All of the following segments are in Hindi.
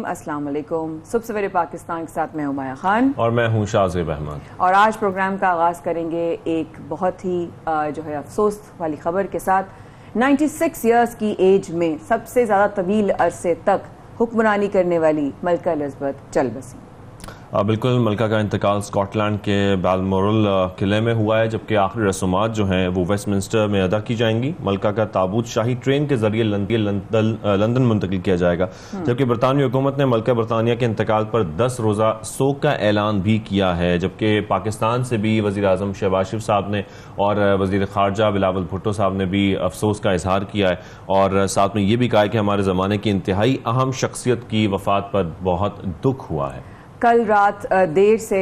अस्सलाम वालेकुम। सुबह सवेरे पाकिस्तान के साथ मैं हूं माया खान और मैं हूं शाहज़ेब अहमद। और आज प्रोग्राम का आगाज़ करेंगे एक बहुत ही जो है अफसोस वाली खबर के साथ। 96 इयर्स की एज में सबसे ज़्यादा तवील अरसे तक हुक्मरानी करने वाली मलका एलिज़ाबेथ चल बसी। बिल्कुल, मलका का इंतकाल स्कॉटलैंड के बालमोरल किले में हुआ है, जबकि आखिरी रसूमात जो हैं वो वेस्टमिंस्टर में अदा की जाएंगी। मलका का ताबूत शाही ट्रेन के जरिए लंदन मुंतकिल किया जाएगा, जबकि बरतानवी हुकूमत ने मलका बरतानिया के इंतकाल पर 10 रोज़ा सोग का ऐलान भी किया है। जबकि पाकिस्तान से भी वज़ीर आज़म शहबाज शरीफ साहब ने और वज़ीर ख़ारजा बिलावल भुट्टो साहब ने भी अफसोस का इजहार किया है और साथ में ये भी कहा है कि हमारे ज़माने की इंतहाई अहम शख्सियत की वफ़ात पर बहुत दुख हुआ है। कल रात देर से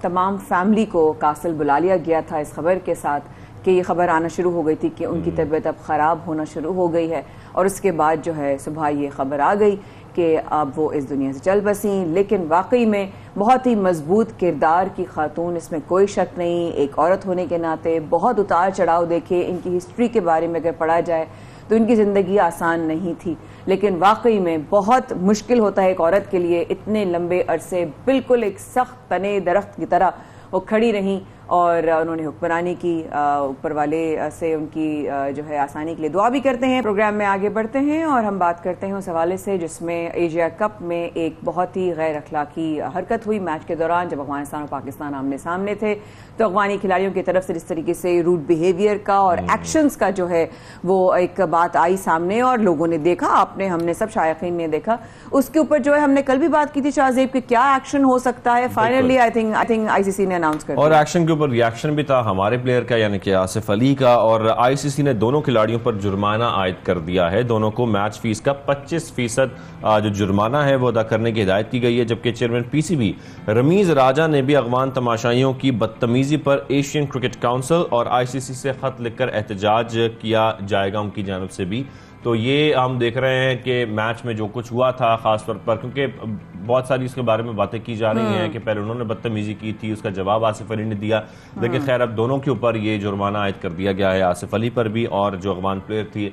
तमाम फैमिली को कासल बुला लिया गया था इस खबर के साथ कि ये खबर आना शुरू हो गई थी कि उनकी तबीयत अब ख़राब होना शुरू हो गई है, और उसके बाद जो है सुबह ये खबर आ गई कि अब वो इस दुनिया से चल बसी। लेकिन वाकई में बहुत ही मजबूत किरदार की खातून, इसमें कोई शक नहीं। एक औरत होने के नाते बहुत उतार चढ़ाव देखे इनकी हिस्ट्री के बारे में अगर पढ़ा जाए तो इनकी ज़िंदगी आसान नहीं थी, लेकिन वाकई में बहुत मुश्किल होता है एक औरत के लिए इतने लंबे अरसे बिल्कुल एक सख्त तने दरख्त की तरह वो खड़ी रहीं और उन्होंने हुक्मरानी की। ऊपर वाले से उनकी जो है आसानी के लिए दुआ भी करते हैं। प्रोग्राम में आगे बढ़ते हैं और हम बात करते हैं उस हवाले से जिसमें एशिया कप में एक बहुत ही गैर अखलाकी हरकत हुई मैच के दौरान, जब अफगानिस्तान और पाकिस्तान आमने सामने थे। तो अफगानी खिलाड़ियों की तरफ से जिस तरीके से रूड बिहेवियर का और एक्शंस का जो है वो एक बात आई सामने और लोगों ने देखा, आपने हमने सब शायकीन ने देखा, उसके ऊपर जो है हमने कल भी बात की थी शाहज़ेब कि क्या एक्शन हो सकता है। फाइनली आई थिंक आईसीसी ने अनाउंस कर दिया और एक्शन के ऊपर रिएक्शन भी था हमारे प्लेयर का यानी कि आसिफ अली का, और आईसीसी ने दोनों खिलाड़ियों पर जुर्माना आयद कर दिया है। दोनों को मैच फीस का 25% जो जुर्माना है वो अदा करने की हिदायत की गई है। जबकि चेयरमैन पीसीबी रमीज राजा ने भी अफगान तमाशाइयों की बदतमीजी पर एशियन क्रिकेट काउंसिल और आईसीसी से खत लिखकर एहतजाज किया जाएगा उनकी जानिब से भी। तो ये हम देख रहे हैं कि मैच में जो कुछ हुआ था खासतौर पर, क्योंकि बहुत सारी इसके बारे में बातें की जा रही हैं कि पहले उन्होंने बदतमीजी की थी, उसका जवाब आसिफ अली ने दिया, लेकिन खैर अब दोनों के ऊपर ये जुर्माना आयद कर दिया गया है, आसिफ अली पर भी और जो अफगान प्लेयर थे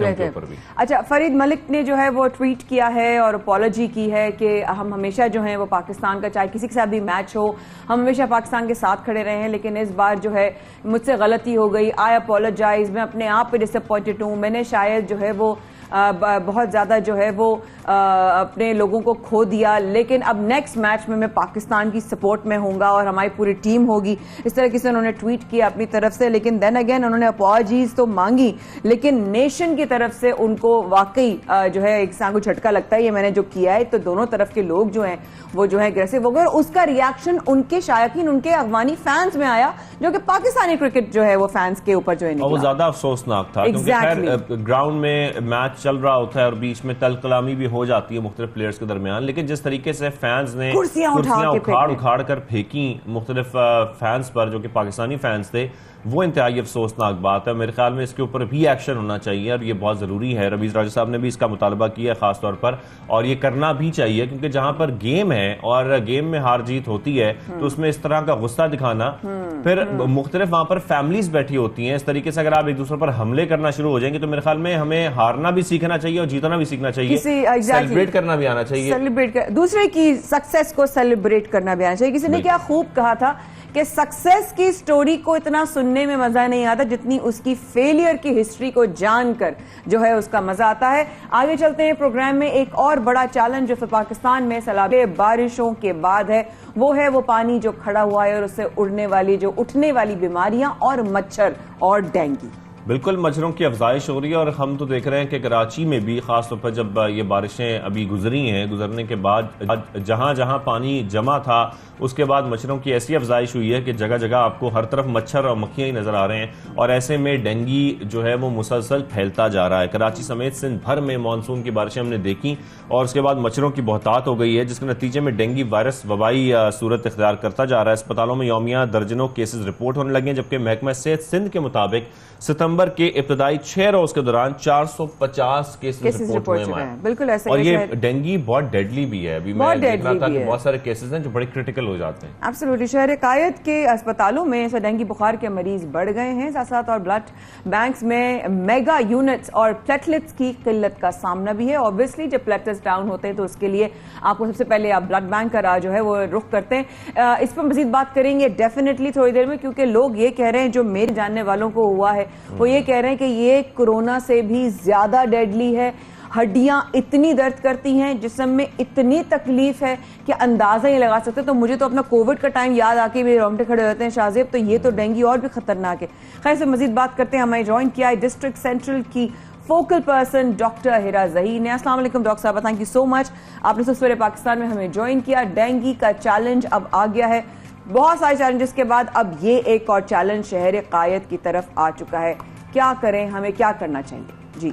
उनके ऊपर भी। अच्छा, फरीद मलिक ने जो है वो ट्वीट किया है और अपॉलॉजी की है कि हम हमेशा जो है वो पाकिस्तान का, चाहे किसी के साथ भी मैच हो, हम हमेशा पाकिस्तान के साथ खड़े रहे हैं, लेकिन इस बार जो है मुझसे गलती हो गई, आई अपोलोजाइज, मैं अपने आप पे डिसअपॉइंटेड हूँ, मैंने शायद जो है वो बहुत ज़्यादा जो है वो अपने लोगों को खो दिया, लेकिन अब नेक्स्ट मैच में मैं पाकिस्तान की सपोर्ट में होऊंगा और हमारी पूरी टीम होगी। इस तरह से उन्होंने ट्वीट किया अपनी तरफ से, लेकिन देन अगेन उन्होंने अपॉलॉजीज तो मांगी, लेकिन नेशन की तरफ से उनको वाकई जो है एक सांगू झटका लगता है ये मैंने जो किया है। तो दोनों तरफ के लोग जो हैं वो जो है एग्रेसिव हो गए, और उसका रिएक्शन उनके शायकीन, उनके अफगानी फैंस में आया, जो कि पाकिस्तानी क्रिकेट जो है वो फैंस के ऊपर जो है वो ज्यादा अफसोसनाक था। क्योंकि ग्राउंड में मैच चल रहा होता है और बीच में तल कलामी भी हो जाती है मुख्तलिफ प्लेयर्स के दरमियान, लेकिन जिस तरीके से फैंस ने कुर्सियां उखाड़ कर फेंकी मुख्तलिफ फैंस पर जो कि पाकिस्तानी फैंस थे, वो इंतहाई अफसोसनाक बात है। मेरे ख्याल में इसके ऊपर भी एक्शन होना चाहिए और ये बहुत जरूरी है। रमीज राजा साहब ने भी इसका मुतालबा किया खासतौर पर, और ये करना भी चाहिए, क्योंकि जहां पर गेम है और गेम में हार जीत होती है तो उसमें इस तरह का गुस्सा दिखाना, फिर मुख्तलिफ वहां पर फैमिलीज बैठी होती हैं, इस तरीके से अगर आप एक दूसरे पर हमले करना शुरू हो जाएंगे तो मेरे ख्याल में हमें हारना भी सीखना चाहिए और जीतना भी सीखना चाहिए, सेलिब्रेट करना भी आना चाहिए, दूसरे की सक्सेस को सेलिब्रेट करना भी आना चाहिए। किसी ने क्या खूब कहा था कि सक्सेस की स्टोरी को इतना सुनने में मजा नहीं आता जितनी उसकी फेलियर की हिस्ट्री को जानकर जो है उसका मजा आता है। आगे चलते हैं प्रोग्राम में। एक और बड़ा चैलेंज जो पाकिस्तान में सैलाब बारिशों के बाद है वो है वो पानी जो खड़ा हुआ है और उससे उड़ने वाली जो उठने वाली बीमारियां और मच्छर और डेंगू। बिल्कुल, मच्छरों की अफजाइश हो रही है और हम तो देख रहे हैं कि कराची में भी खासतौर पर जब ये बारिशें अभी गुजरी हैं, गुजरने के बाद जहां जहां पानी जमा था उसके बाद मच्छरों की ऐसी अफजाइश हुई है कि जगह जगह आपको हर तरफ मच्छर और मक्खियां ही नजर आ रहे हैं, और ऐसे में डेंगू जो है वो मुसलसल फैलता जा रहा है। कराची समेत सिंध भर में मानसून की बारिशें हमने देखी और उसके बाद मच्छरों की बहुतात हो गई है, जिसके नतीजे में डेंगू वायरस वबाई सूरत इख्तियार करता जा रहा है। अस्पतालों में यौमिया दर्जनों केसेज रिपोर्ट होने लगे हैं, जबकि महकमा सेहत सिंध के मुताबिक सितंबर दिसंबर के इब्तदाई 6 रोज के दौरान 450 केसेस रिपोर्ट हुए हैं। बिल्कुल ऐसे, और ये डेंगू बहुत डेडली भी है। अभी मैं देख रहा था कि बहुत सारे केसेस हैं जो बड़े क्रिटिकल हो जाते हैं। एब्सोल्युटली, शहर कायद के अस्पतालों में डेंगू बुखार के मरीज बढ़ गए हैं, साथ साथ और ब्लड बैंक्स में मेगा यूनिट्स और प्लेटलेट्स की किल्लत का सामना भी है। ऑब्वियसली जब प्लेटलेट्स डाउन होते हैं तो उसके लिए आपको सबसे पहले आप ब्लड बैंक का जो है वो रुख करते हैं। इस पर मजीद बात करेंगे डेफिनेटली थोड़ी देर में, क्योंकि लोग ये कह रहे हैं, जो मेरे जानने वालों को हुआ है वो ये कह रहे हैं कि ये कोरोना से भी ज्यादा डेडली है। हड्डियां इतनी दर्द करती हैं, जिस्म में इतनी तकलीफ है कि अंदाजा नहीं लगा सकते। तो मुझे तो अपना कोविड का टाइम याद आके मेरे रोंगटे खड़े होते हैं शाहजेब, तो ये तो डेंगू और भी खतरनाक है। खैर से मजीद बात करते हैं, हमें ज्वाइन किया है डिस्ट्रिक्ट सेंट्रल की फोकल पर्सन डॉक्टर हिरा ज़हीर ने। अस्सलाम वालेकुम डॉक्टर साहब, थैंक यू सो मच, आपने सवेरे पाकिस्तान में हमें ज्वाइन किया। डेंगू का चैलेंज अब आ गया है, बहुत सारे चैलेंजेस के बाद अब ये एक और चैलेंज शहर कायद की तरफ आ चुका है। क्या करें, हमें क्या करना चाहिए जी?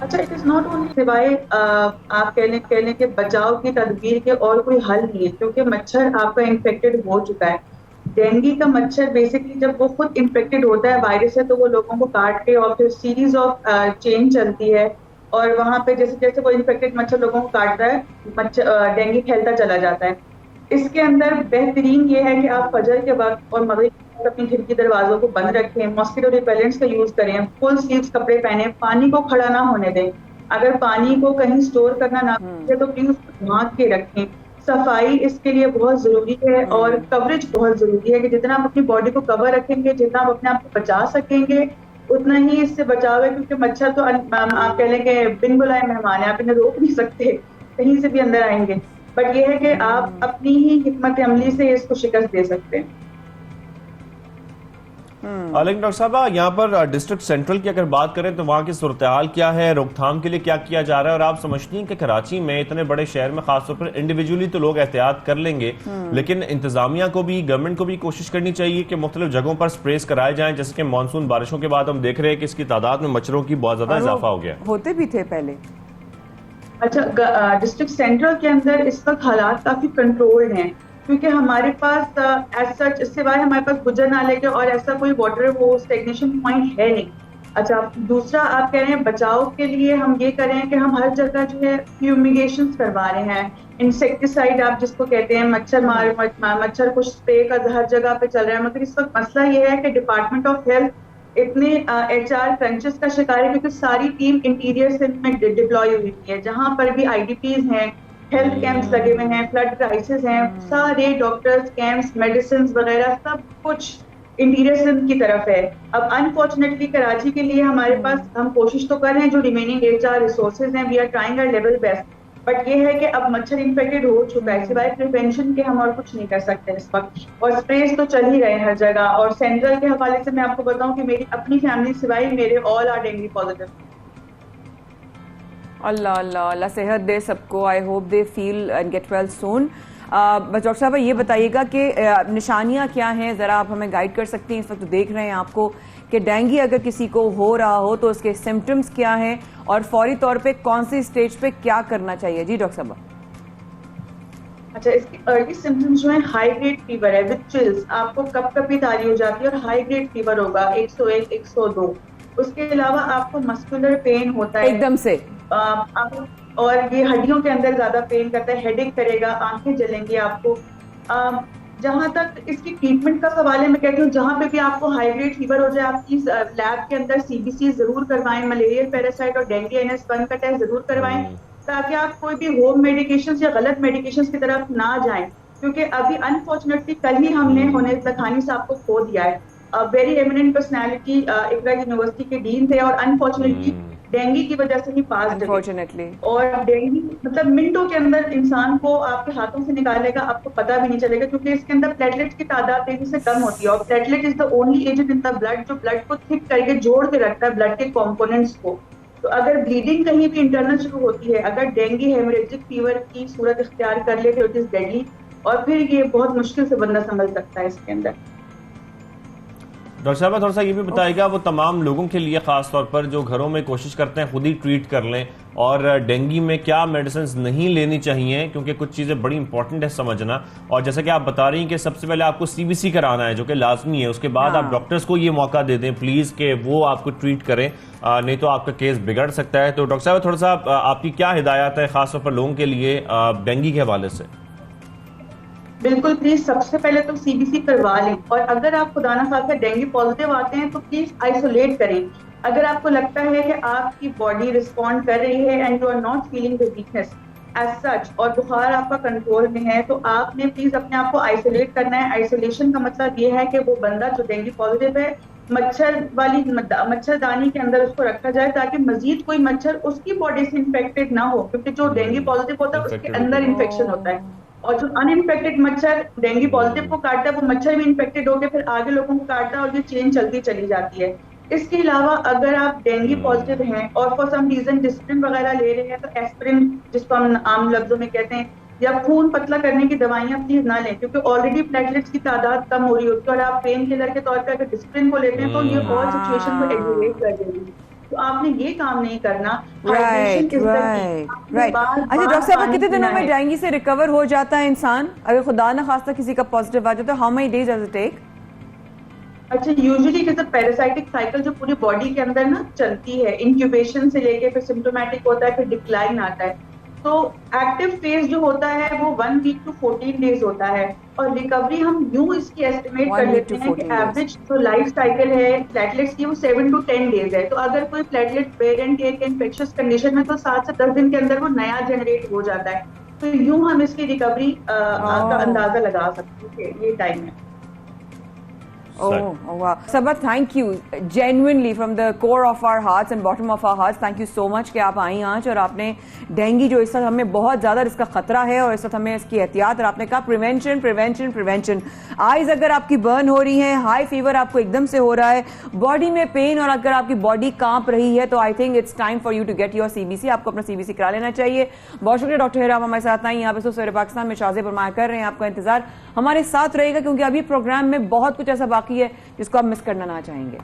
अच्छा, इट इज नॉट ओनली सिवाय आप कह लें कि बचाव की तदबीर के और कोई हल नहीं है, क्योंकि मच्छर आपका इन्फेक्टेड हो चुका है। डेंगू का मच्छर बेसिकली जब वो खुद इन्फेक्टेड होता है वायरस है, तो वो लोगों को काट के और फिर सीरीज ऑफ चेन चलती है, और वहां पे जैसे जैसे वो इन्फेक्टेड मच्छर लोगों को काटता है, डेंगू फैलता चला जाता है। इसके अंदर बेहतरीन ये है कि आप फजर के वक्त और मगरिब अपनी खिड़की दरवाजों को बंद रखें, मॉस्किटो रिपेलेंट्स का यूज करें, फुल स्लीव्स कपड़े पहने, पानी को खड़ा ना होने दें। अगर पानी को कहीं स्टोर करना ना हो तो प्लीज ढांक के रखें। सफाई इसके लिए बहुत जरूरी है, और कवरेज बहुत जरूरी है कि जितना आप अपनी बॉडी को कवर रखेंगे, जितना आप अपने आप को बचा सकेंगे, उतना ही इससे बचाव है। क्योंकि मच्छर तो आप कह लें कि बिन बुलाए मेहमान है, आप इन्हें रोक नहीं सकते, कहीं से भी अंदर आएंगे। बट ये है कि आप अपनी ही हिकमत अमली से इसको शिकस्त दे सकते हैं। लेकिन डॉक्टर साहब, यहाँ पर डिस्ट्रिक्ट सेंट्रल की अगर बात करें तो वहाँ की सूरत हाल क्या है, रोकथाम के लिए क्या किया जा रहा है? और आप समझती हैं कि कराची में इतने बड़े शहर में खासतौर पर इंडिविजुअली तो लोग एहतियात कर लेंगे, लेकिन इंतजामिया को भी, गवर्नमेंट को भी कोशिश करनी चाहिए कि मुख्तलिफ जगहों पर स्प्रेस कराए जाएं, जैसे कि मानसून बारिशों के बाद हम देख रहे हैं कि इसकी तादाद में मच्छरों की बहुत ज्यादा इजाफा हो गया। होते भी थे पहले। अच्छा, डिस्ट्रिक्ट सेंट्रल के अंदर इस वक्त हालात काफी कंट्रोल्ड हैं, क्योंकि हमारे पास एज सच सिवाय हमारे पास गुजर नाले के और ऐसा कोई वाटर वो स्टेग्नेशन पॉइंट है नहीं। अच्छा, दूसरा आप कह रहे हैं बचाव के लिए हम ये करें कि हम हर जगह जो है फ्यूमिगेशन करवा रहे हैं, इंसेक्टिसाइड आप जिसको कहते हैं, मच्छर को स्प्रे का हर जगह पे चल रहा है। मगर इस वक्त मसला ये है कि डिपार्टमेंट ऑफ हेल्थ इतने HR क्रंचेस का शिकार है, क्योंकि सारी टीम इंटीरियर से में डिप्लॉय हुई है। जहां पर भी IDPs हैं, हेल्थ कैंप्स लगे हुए हैं, फ्लड क्राइसिस हैं, सारे डॉक्टर्स कैंप्स, मेडिसिन वगैरह सब कुछ इंटीरियर सिंध की तरफ है। अब अनफॉर्चुनेटली कराची के लिए हमारे पास, हम कोशिश तो कर रहे हैं, जो रिमेनिंग HR रिसोर्सेज हैं, we are trying our level best, but ये है कि अब मच्छर इन्फेक्टेड हो चुका है, सिवाय प्रिवेंशन के हम और कुछ नहीं कर सकते इस वक्त। और स्प्रेस तो चल ही रहे हैं हर जगह। और सेंट्रल के हवाले से मैं आपको बताऊं कि मेरी अपनी फैमिली सिवाय मेरे ऑल आर डेंगू पॉजिटिव। अल्लाह अल्लाह अल्लाह सेहत दे सबको, I hope they feel and get well soon. Doctor साहब ये बताइएगा कि निशानियां क्या हैं, जरा आप हमें गाइड कर सकती हैं? इस वक्त देख रहे हैं आपको कि डेंगू अगर किसी को हो रहा हो तो उसके सिम्टम्स क्या हैं और फौरी तौर पे कौन सी स्टेज पे क्या करना चाहिए? जी डॉक्टर साहब। अच्छा, इसके अर्ली सिम्टम्स जो है हाई ग्रेड फीवर है विद चिल्स, आपको कपकपी तारी हो जाती है और हाई ग्रेड फीवर होगा 101 102। उसके अलावा आपको मस्कुलर पेन होता है एकदम से, और ये हड्डियों के अंदर ज्यादा पेन करता है, हेडेक करेगा, आंखें जलेंगी आपको। जहां तक इसकी ट्रीटमेंट का सवाल है, मैं कहती हूँ जहां पे भी आपको हाई ग्रेड फीवर हो जाए, आपकी लैब के अंदर CBC जरूर करवाएं, मलेरिया पैरासाइट और डेंगू NS1 का टेस्ट जरूर करवाएं, ताकि आप कोई भी होम मेडिकेशन या गलत मेडिकेशन की तरफ ना जाएं। क्योंकि अभी अनफॉर्चुनेटली कल ही हमने होने लखानी साहब को खो दिया है। वेरी एमिनेंट पर्सनैलिटी, इकरा यूनिवर्सिटी के डीन थे, और अनफॉर्चुनेटली डेंगू की वजह से ही पास अनफॉर्चुनेटली। और डेंगू मतलब मिनटों के अंदर इंसान को आपके हाथों से निकालेगा, आपको पता भी नहीं चलेगा, क्योंकि इसके अंदर प्लेटलेट्स की तादाद तेजी से कम होती है। और platelet is the only agent in the blood जो ब्लड को थिक करके जोड़ के रखता है ब्लड के कॉम्पोनेंट्स को। तो अगर ब्लीडिंग कहीं भी इंटरनल शुरू होती है, अगर डेंगू हेमरेजिक फीवर की सूरत इख्तियार कर ले तो इट इज डेडली, और फिर ये बहुत मुश्किल से बंदा संभल सकता है इसके अंदर। डॉक्टर साहब थोड़ा सा ये भी बताइएगा वो तमाम लोगों के लिए खास तौर पर जो घरों में कोशिश करते हैं खुद ही ट्रीट कर लें, और डेंगू में क्या मेडिसिन नहीं लेनी चाहिए, क्योंकि कुछ चीज़ें बड़ी इंपॉर्टेंट है समझना। और जैसा कि आप बता रही हैं कि सबसे पहले आपको CBC कराना है जो कि लाजमी है, उसके बाद आप डॉक्टर्स को ये मौका दे दें प्लीज़ कि वो आपको ट्रीट करें, नहीं तो आपका केस बिगड़ सकता है। तो डॉक्टर साहब थोड़ा सा आपकी क्या हिदायत है खासतौर पर लोगों के लिए डेंगू के हवाले से? बिल्कुल, प्लीज सबसे पहले तो CBC करवा लें, और अगर आप खुदा ना खास्ता डेंगू पॉजिटिव आते हैं तो प्लीज आइसोलेट करें। अगर आपको लगता है कि आपकी बॉडी रिस्पॉन्ड कर रही है and you are not feeling the weakness as such और बुखार आपका कंट्रोल में है, तो आपने प्लीज अपने आप को आइसोलेट करना है। आइसोलेशन का मतलब ये है कि वो बंदा जो डेंगू पॉजिटिव है मच्छरदानी के अंदर उसको रखा जाए ताकि मजीद कोई मच्छर उसकी बॉडी से इन्फेक्टेड ना हो, क्योंकि जो डेंगू पॉजिटिव होता है उसके अंदर इन्फेक्शन होता है, और जो अनइन्फेक्टेड मच्छर डेंगू पॉजिटिव को काटता है वो मच्छर भी इन्फेक्टेड होकर फिर आगे लोगों को काटता है, और ये चेन चलती चली जाती है। इसके अलावा अगर आप डेंगू पॉजिटिव हैं और फॉर सम रीजन डिस्प्रिन वगैरह ले रहे हैं, तो एस्पिरिन जिसको हम आम लफ्जों में कहते हैं, या खून पतला करने की दवाइयां प्लीज ना लें, क्योंकि ऑलरेडी प्लेटलेट्स की तादाद कम हो रही होती है, और आप पेन किलर के तौर पर अगर डिस्प्रिन को लेते हैं तो ये और सिचुएशन को एग्रीवेट कर देगी। तो आपने ये काम नहीं करना। राइट। अच्छा डॉक्टर साहब, कितने दिनों में डेंगू से रिकवर हो जाता है इंसान, अगर खुदा न खास्ता किसी का पॉजिटिव आ जाता है? How many days does it take? अच्छा, usually it is a parasitic cycle जो पूरी बॉडी के अंदर ना चलती है, इंक्यूबेशन से लेके फिर सिम्प्टोमेटिक होता है, फिर डिक्लाइन आता है। तो एक्टिव फेज जो होता है वो 1 वीक to 14 डेज होता है, और रिकवरी हम यूं इसकी एस्टिमेट कर लेते हैं कि एवरेज जो लाइफ साइकिल है प्लेटलेट्स की वो 7 to 10 डेज है। तो अगर कोई प्लेटलेट वेरिएंट के इन्फेक्शियस कंडीशन में तो 7 से 10 दिन के अंदर वो नया जनरेट हो जाता है। तो यूं हम इसकी रिकवरी का अंदाजा लगा सकते हैं ये टाइम है। Oh wow. Sabah, thank you genuinely from the core of our hearts and bottom of our hearts. Thank you so much कि आप आई आज और आपने डेंगू जो इस वक्त हमें बहुत ज़्यादा इसका खतरा है और इस वक्त हमें इसकी एहतियात, और आपने कहा प्रिवेंशन प्रिवेंशन प्रिवेंशन। आइज अगर आपकी बर्न हो रही है, हाई फीवर आपको एकदम से हो रहा है, बॉडी में पेन, और अगर आपकी बॉडी कांप रही है, तो I think it's time for you to get your CBC। आपको अपना CBC करा लेना चाहिए। बहुत शुक्रिया डॉक्टर हेरा, हमारे साथ आई यहाँ पे सवेरे पाकिस्तान में शाज़े फरमाया कर रहे हैं। आपका इंतजार हमारे साथ रहेगा क्योंकि अभी प्रोग्राम में बहुत कुछ ऐसा बाकी है जिसको आप मिस करना ना चाहेंगे।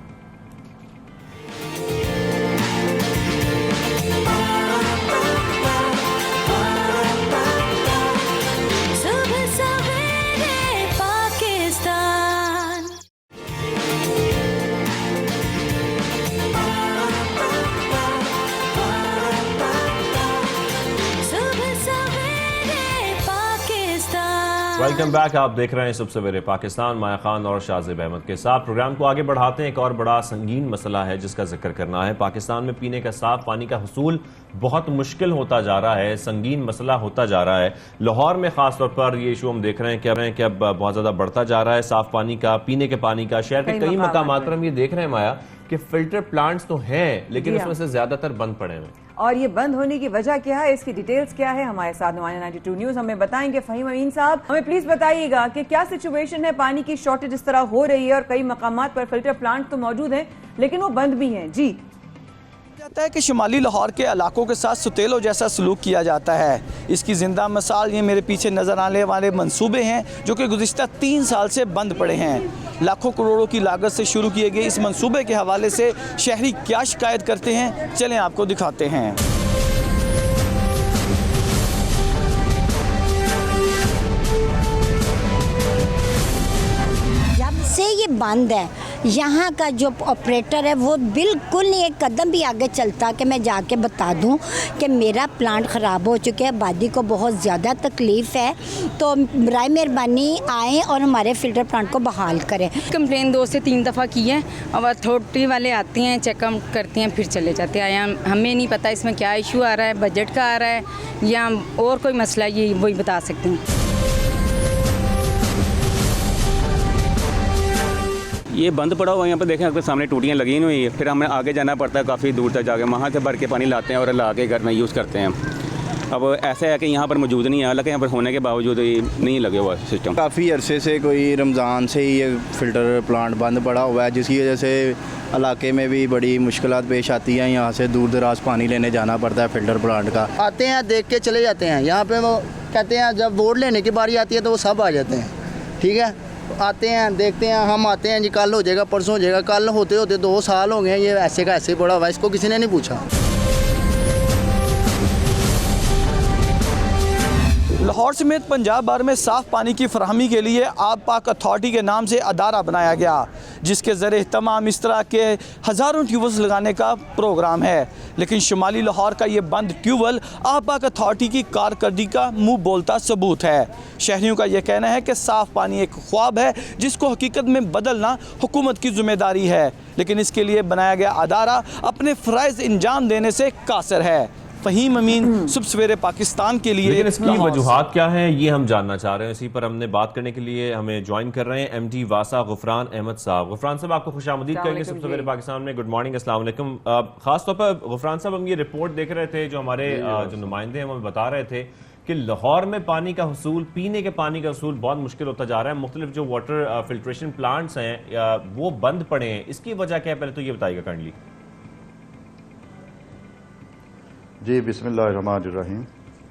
Welcome back. आप देख रहे हैं सुबह सवेरे पाकिस्तान, माया खान और शाज़ेब अहमद के साथ। प्रोग्राम को आगे बढ़ाते हैं। एक और बड़ा संगीन मसला है जिसका जिक्र करना है। पाकिस्तान में पीने का साफ पानी का हुसूल बहुत मुश्किल होता जा रहा है, संगीन मसला होता जा रहा है। लाहौर में खास तौर पर ये इशू हम देख रहे हैं कि अब बहुत ज्यादा बढ़ता जा रहा है साफ पानी का, पीने के पानी का। शहर के कई मकामात पर हम ये देख रहे हैं माया कि फिल्टर प्लांट्स तो हैं लेकिन उसमें से ज्यादातर बंद पड़े हैं। और ये बंद होने की वजह क्या है, इसकी डिटेल्स क्या है, हमारे साथ नुमाया 92 न्यूज हमें बताएंगे। फहीम अमीन साहब, हमें प्लीज बताइएगा कि क्या सिचुएशन है, पानी की शॉर्टेज इस तरह हो रही है और कई मकामात पर फिल्टर प्लांट तो मौजूद हैं लेकिन वो बंद भी हैं। जी जाता है कि शुमाली लाहौर के इलाकों के साथ सुतेलो जैसा सलूक किया जाता है। इसकी जिंदा मिसाल ये मेरे पीछे नज़र आने वाले मंसूबे हैं जो कि गुज़िश्ता 3 साल से बंद पड़े हैं। लाखों करोड़ों की लागत से शुरू किए गए इस मंसूबे के हवाले से शहरी क्या शिकायत करते हैं, चलें आपको दिखाते हैं। जब से ये बंद है, यहाँ का जो ऑपरेटर है वो बिल्कुल नहीं एक कदम भी आगे चलता कि मैं जाके बता दूं कि मेरा प्लांट ख़राब हो चुका है, आबादी को बहुत ज़्यादा तकलीफ़ है, तो बराए मेहरबानी आएँ और हमारे फ़िल्टर प्लांट को बहाल करें। कंप्लेन 2 से 3 दफ़ा की है, अब अथॉरिटी वाले आते हैं, चेकअप करते हैं, फिर चले जाते हैं। हमें नहीं पता इसमें क्या इशू आ रहा है, बजट का आ रहा है या और कोई मसला, ये वही बता सकते हैं। ये बंद पड़ा हुआ है, यहाँ पर देखें आपके सामने टूटियाँ लगी हुई है, फिर हमें आगे जाना पड़ता है काफ़ी दूर तक जाके, वहाँ से भर के पानी लाते हैं और ला के घर में यूज़ करते हैं। अब ऐसा है कि यहाँ पर मौजूद नहीं है, हालांकि यहाँ पर होने के बावजूद ये नहीं लगे हुआ सिस्टम। काफ़ी अरसे से कोई रमज़ान से ही ये फ़िल्टर प्लांट बंद पड़ा हुआ है, जिसकी वजह से इलाके में भी बड़ी मुश्किलात पेश आती हैं। यहाँ से दूर दराज पानी लेने जाना पड़ता है फ़िल्टर प्लांट का। आते हैं, देख के चले जाते हैं। यहाँ पे वो कहते हैं जब वोट लेने की बारी आती है तो वो सब आ जाते हैं, ठीक है, आते हैं, देखते हैं, हम आते हैं जी कल हो जाएगा, परसों हो जाएगा, कल होते होते 2 साल हो गए हैं, ये ऐसे का ऐसे पड़ा हुआ है, इसको किसी ने नहीं पूछा। लाहौर समेत पंजाब भर में साफ़ पानी की फराहमी के लिए आब पाक अथॉरिटी के नाम से अदारा बनाया गया, जिसके ज़रिए तमाम इस तरह के हज़ारों ट्यूबवेल्स लगाने का प्रोग्राम है। लेकिन शुमाली लाहौर का ये बंद ट्यूबवेल आब पाक अथॉरिटी की कारकर्दगी का मुँह बोलता सबूत है। शहरियों का यह कहना है कि साफ़ पानी एक ख्वाब है जिसको हकीकत में बदलना हुकूमत की जिम्मेदारी है, लेकिन इसके लिए बनाया गया अदारा अपने फ़राइज़ अंजाम देने से कासिर है। फ़हीम अमीन, सुबह सवेरे पाकिस्तान के लिए। लेकिन इसकी वजूहात क्या हैं ये हम जानना चाह रहे हैं। इसी पर हमने बात करने के लिए हमें ज्वाइन कर रहे हैं MD वासा गुफरान अहमद साहब। गुफरान साहब, आपको खुशामदीद करेंगे सुबह सवेरे पाकिस्तान में। गुड मॉर्निंग, अस्सलाम वालेकुम। खासतौर पर गुफरान साहब, हम ये रिपोर्ट देख रहे थे, जो हमारे जो नुमाइंदे हैं वो बता रहे थे कि लाहौर में पानी का हसूल, पीने के पानी का हसूल बहुत मुश्किल होता जा रहा है। मुख्तलिफ जो वाटर फिल्ट्रेशन प्लांट्स हैं वो बंद पड़े हैं। इसकी वजह क्या है, पहले तो ये बताइएगा काइंडली। जी, बिस्मिल्लाहिर्रहमानिर्रहीम।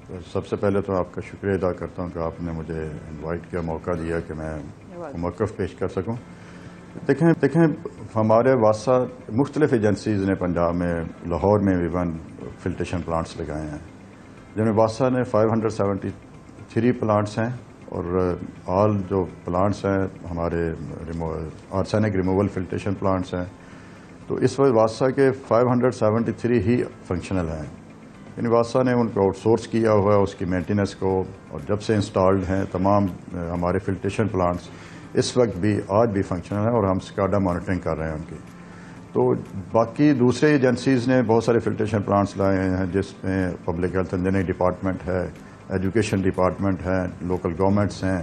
तो सबसे पहले तो आपका शुक्रिया अदा करता हूँ कि आपने मुझे इनवाइट किया, मौका दिया कि मैं मौक़िफ़ पेश कर सकूँ। देखें हमारे वासा मुख्तलिफ एजेंसीज़ ने पंजाब में, लाहौर में इवन फिल्ट्रेशन प्लांट्स लगाए हैं, जिनमें वासा ने 573 प्लांट्स हैं और ऑल जो प्लांट्स हैं हमारे आर्सेनिक रिमूवल फिल्ट्रेशन प्लांट्स हैं। तो इस वक्त वासा के 573 ही फंक्शनल हैं। यानी वासा ने उनको आउटसोर्स किया हुआ है उसकी मेंटेनेंस को, और जब से इंस्टॉल्ड हैं तमाम हमारे फिल्ट्रेशन प्लांट्स इस वक्त भी आज भी फंक्शनल हैं और हम स्काडा मॉनिटरिंग कर रहे हैं उनकी। तो बाकी दूसरे एजेंसीज़ ने बहुत सारे फिल्ट्रेशन प्लांट्स लाए हैं, जिसमें पब्लिक हेल्थ इंजीनियरिंग डिपार्टमेंट है, एजुकेशन डिपार्टमेंट है, लोकल गवर्नमेंट्स हैं,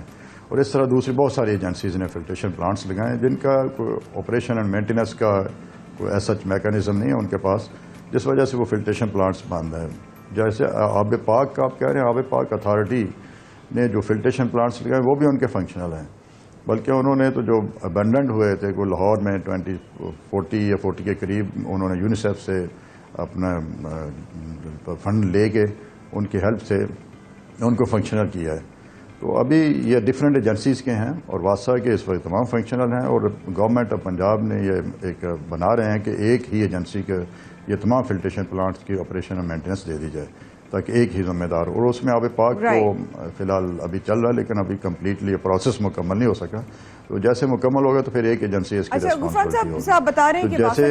और इस तरह दूसरी बहुत सारी एजेंसीज़ ने फिल्ट्रेशन प्लांट्स लगाए हैं, जिनका ऑपरेशन एंड मेंटेनेंस का कोई ऐसा मैकेनिज्म नहीं है उनके पास, जिस वजह से वो फिल्ट्रेशन प्लांट्स बंद है। जैसे आब पाक का आप कह रहे हैं, आब पाक अथॉरिटी ने जो फिल्ट्रेशन प्लांट्स लगाए वो भी उनके फंक्शनल हैं, बल्कि उन्होंने तो जो अबेंडेंट हुए थे वो लाहौर में 40 के करीब उन्होंने यूनिसेफ से अपना फंड लेके उनकी हेल्प से उनको फंक्शनल किया है। तो अभी ये डिफरेंट एजेंसीज़ के हैं और वासा के इस वक्त तमाम फंक्शनल हैं, और गवर्नमेंट ऑफ पंजाब ने ये एक बना रहे हैं कि एक ही एजेंसी के ये तमाम फिल्ट्रेशन प्लांट्स की ऑपरेशन और मेंटेनेंस दे दी जाए, ताकि एक ही जिम्मेदार, और उसमें आब पाक को फिलहाल अभी चल रहा है, लेकिन अभी कम्प्लीटली प्रोसेस मुकम्मल नहीं हो सका। तो जैसे मुकम्मल होगा तो फिर एक एजेंसी इसकी रिस्पांसिबिलिटी होगी। आप बता रहे हैं कि जैसे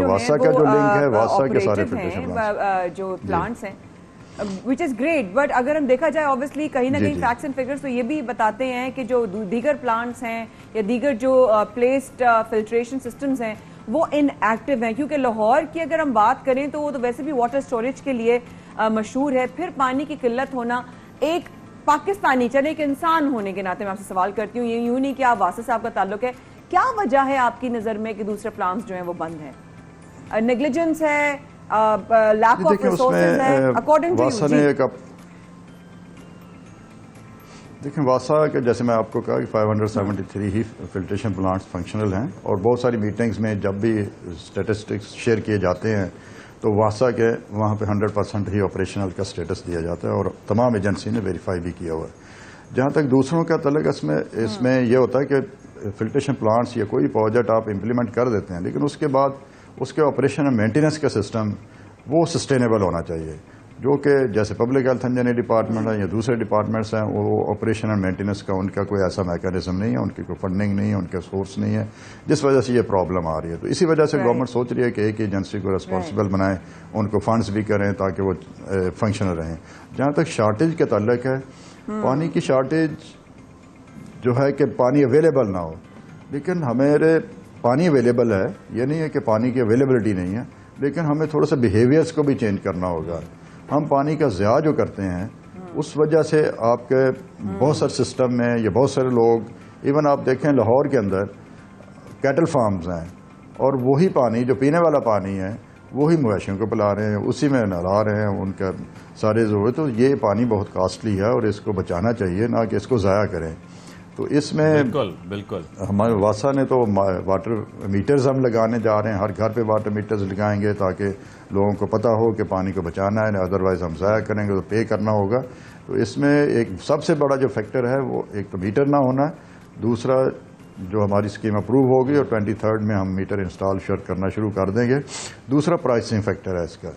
वासा का जो लिंक है, वासा के सारे फिल्ट्रेशन जो प्लांट्स हैं, विच इज़ ग्रेट, बट अगर हम देखा जाए ऑब्वियसली कहीं ना कहीं फैक्ट्स एंड फिगर्स तो ये भी बताते हैं कि जो दीगर प्लांट्स हैं या दीगर जो प्लेस्ड फिल्ट्रेशन सिस्टम्स हैं वो इनएक्टिव हैं, क्योंकि लाहौर की अगर हम बात करें तो वो तो वैसे भी वाटर स्टोरेज के लिए मशहूर है। फिर पानी की किल्लत होना, एक पाकिस्तानी चले एक इंसान होने के नाते मैं आपसे सवाल करती हूँ, ये यूँ नहीं कि आप वासा साहब का ताल्लुक है, क्या वजह है आपकी नज़र में कि दूसरे प्लांट्स जो हैं वो बंद हैं? नेग्लिजेंस है, लैक ऑफ रिसोर्सेज है, अकॉर्डिंग टू यू? देखिए वासा के जैसे मैं आपको कहा कि 573 ही फिल्ट्रेशन प्लांट्स फंक्शनल हैं, और बहुत सारी मीटिंग्स में जब भी स्टेटिस्टिक्स शेयर किए जाते हैं तो वासा के वहाँ पे 100% ही ऑपरेशनल का स्टेटस दिया जाता है, और तमाम एजेंसी ने वेरीफाई भी किया हुआ है। जहाँ तक दूसरों का तल्लुक इसमें यह होता है कि फिल्ट्रेशन प्लांट्स या कोई प्रोजेक्ट आप इम्प्लीमेंट कर देते हैं, लेकिन उसके बाद उसके ऑपरेशन और मेंटेनेंस का सिस्टम वो सस्टेनेबल होना चाहिए, जो कि जैसे पब्लिक हेल्थ इंजीनियरिंग डिपार्टमेंट है या दूसरे डिपार्टमेंट्स हैं, वो ऑपरेशन एंड मेंटेनेंस का उनका कोई ऐसा मैकेनिज्म नहीं है, उनकी कोई फंडिंग नहीं है, उनका सोर्स नहीं है, जिस वजह से ये प्रॉब्लम आ रही है। तो इसी वजह से गवर्नमेंट सोच रही है कि एक एजेंसी को रिस्पॉन्सिबल बनाएं, उनको फंड्स भी करें ताकि वो फंक्शनल रहें। जहाँ तक शार्टेज के ताल्लुक है, पानी की शार्टेज जो है कि पानी अवेलेबल ना हो, लेकिन हमारे पानी अवेलेबल है, ये नहीं है कि पानी की अवेलेबिलिटी नहीं है, लेकिन हमें थोड़ा सा बिहेवियर्स को भी चेंज करना होगा। हम पानी का ज़िया जो करते हैं उस वजह से आपके बहुत सारे सिस्टम में ये बहुत सारे लोग, इवन आप देखें लाहौर के अंदर कैटल फार्म्स हैं, और वही पानी जो पीने वाला पानी है वही मवेशियों को पिला रहे हैं, उसी में नहला रहे हैं, उनका सारे ज़रूरत। तो ये पानी बहुत कॉस्टली है और इसको बचाना चाहिए, ना कि इसको ज़ाया करें। तो इसमें बिल्कुल हमारे वासा ने तो वाटर मीटर्स हम लगाने जा रहे हैं, हर घर पे वाटर मीटर्स लगाएंगे ताकि लोगों को पता हो कि पानी को बचाना है, अदरवाइज़ हम ज़ाया करेंगे तो पे करना होगा। तो इसमें एक सबसे बड़ा जो फैक्टर है वो एक तो मीटर ना होना, दूसरा जो हमारी स्कीम अप्रूव होगी और 23 में हम मीटर इंस्टॉल करना शुरू कर देंगे। दूसरा प्राइसिंग फैक्टर है इसका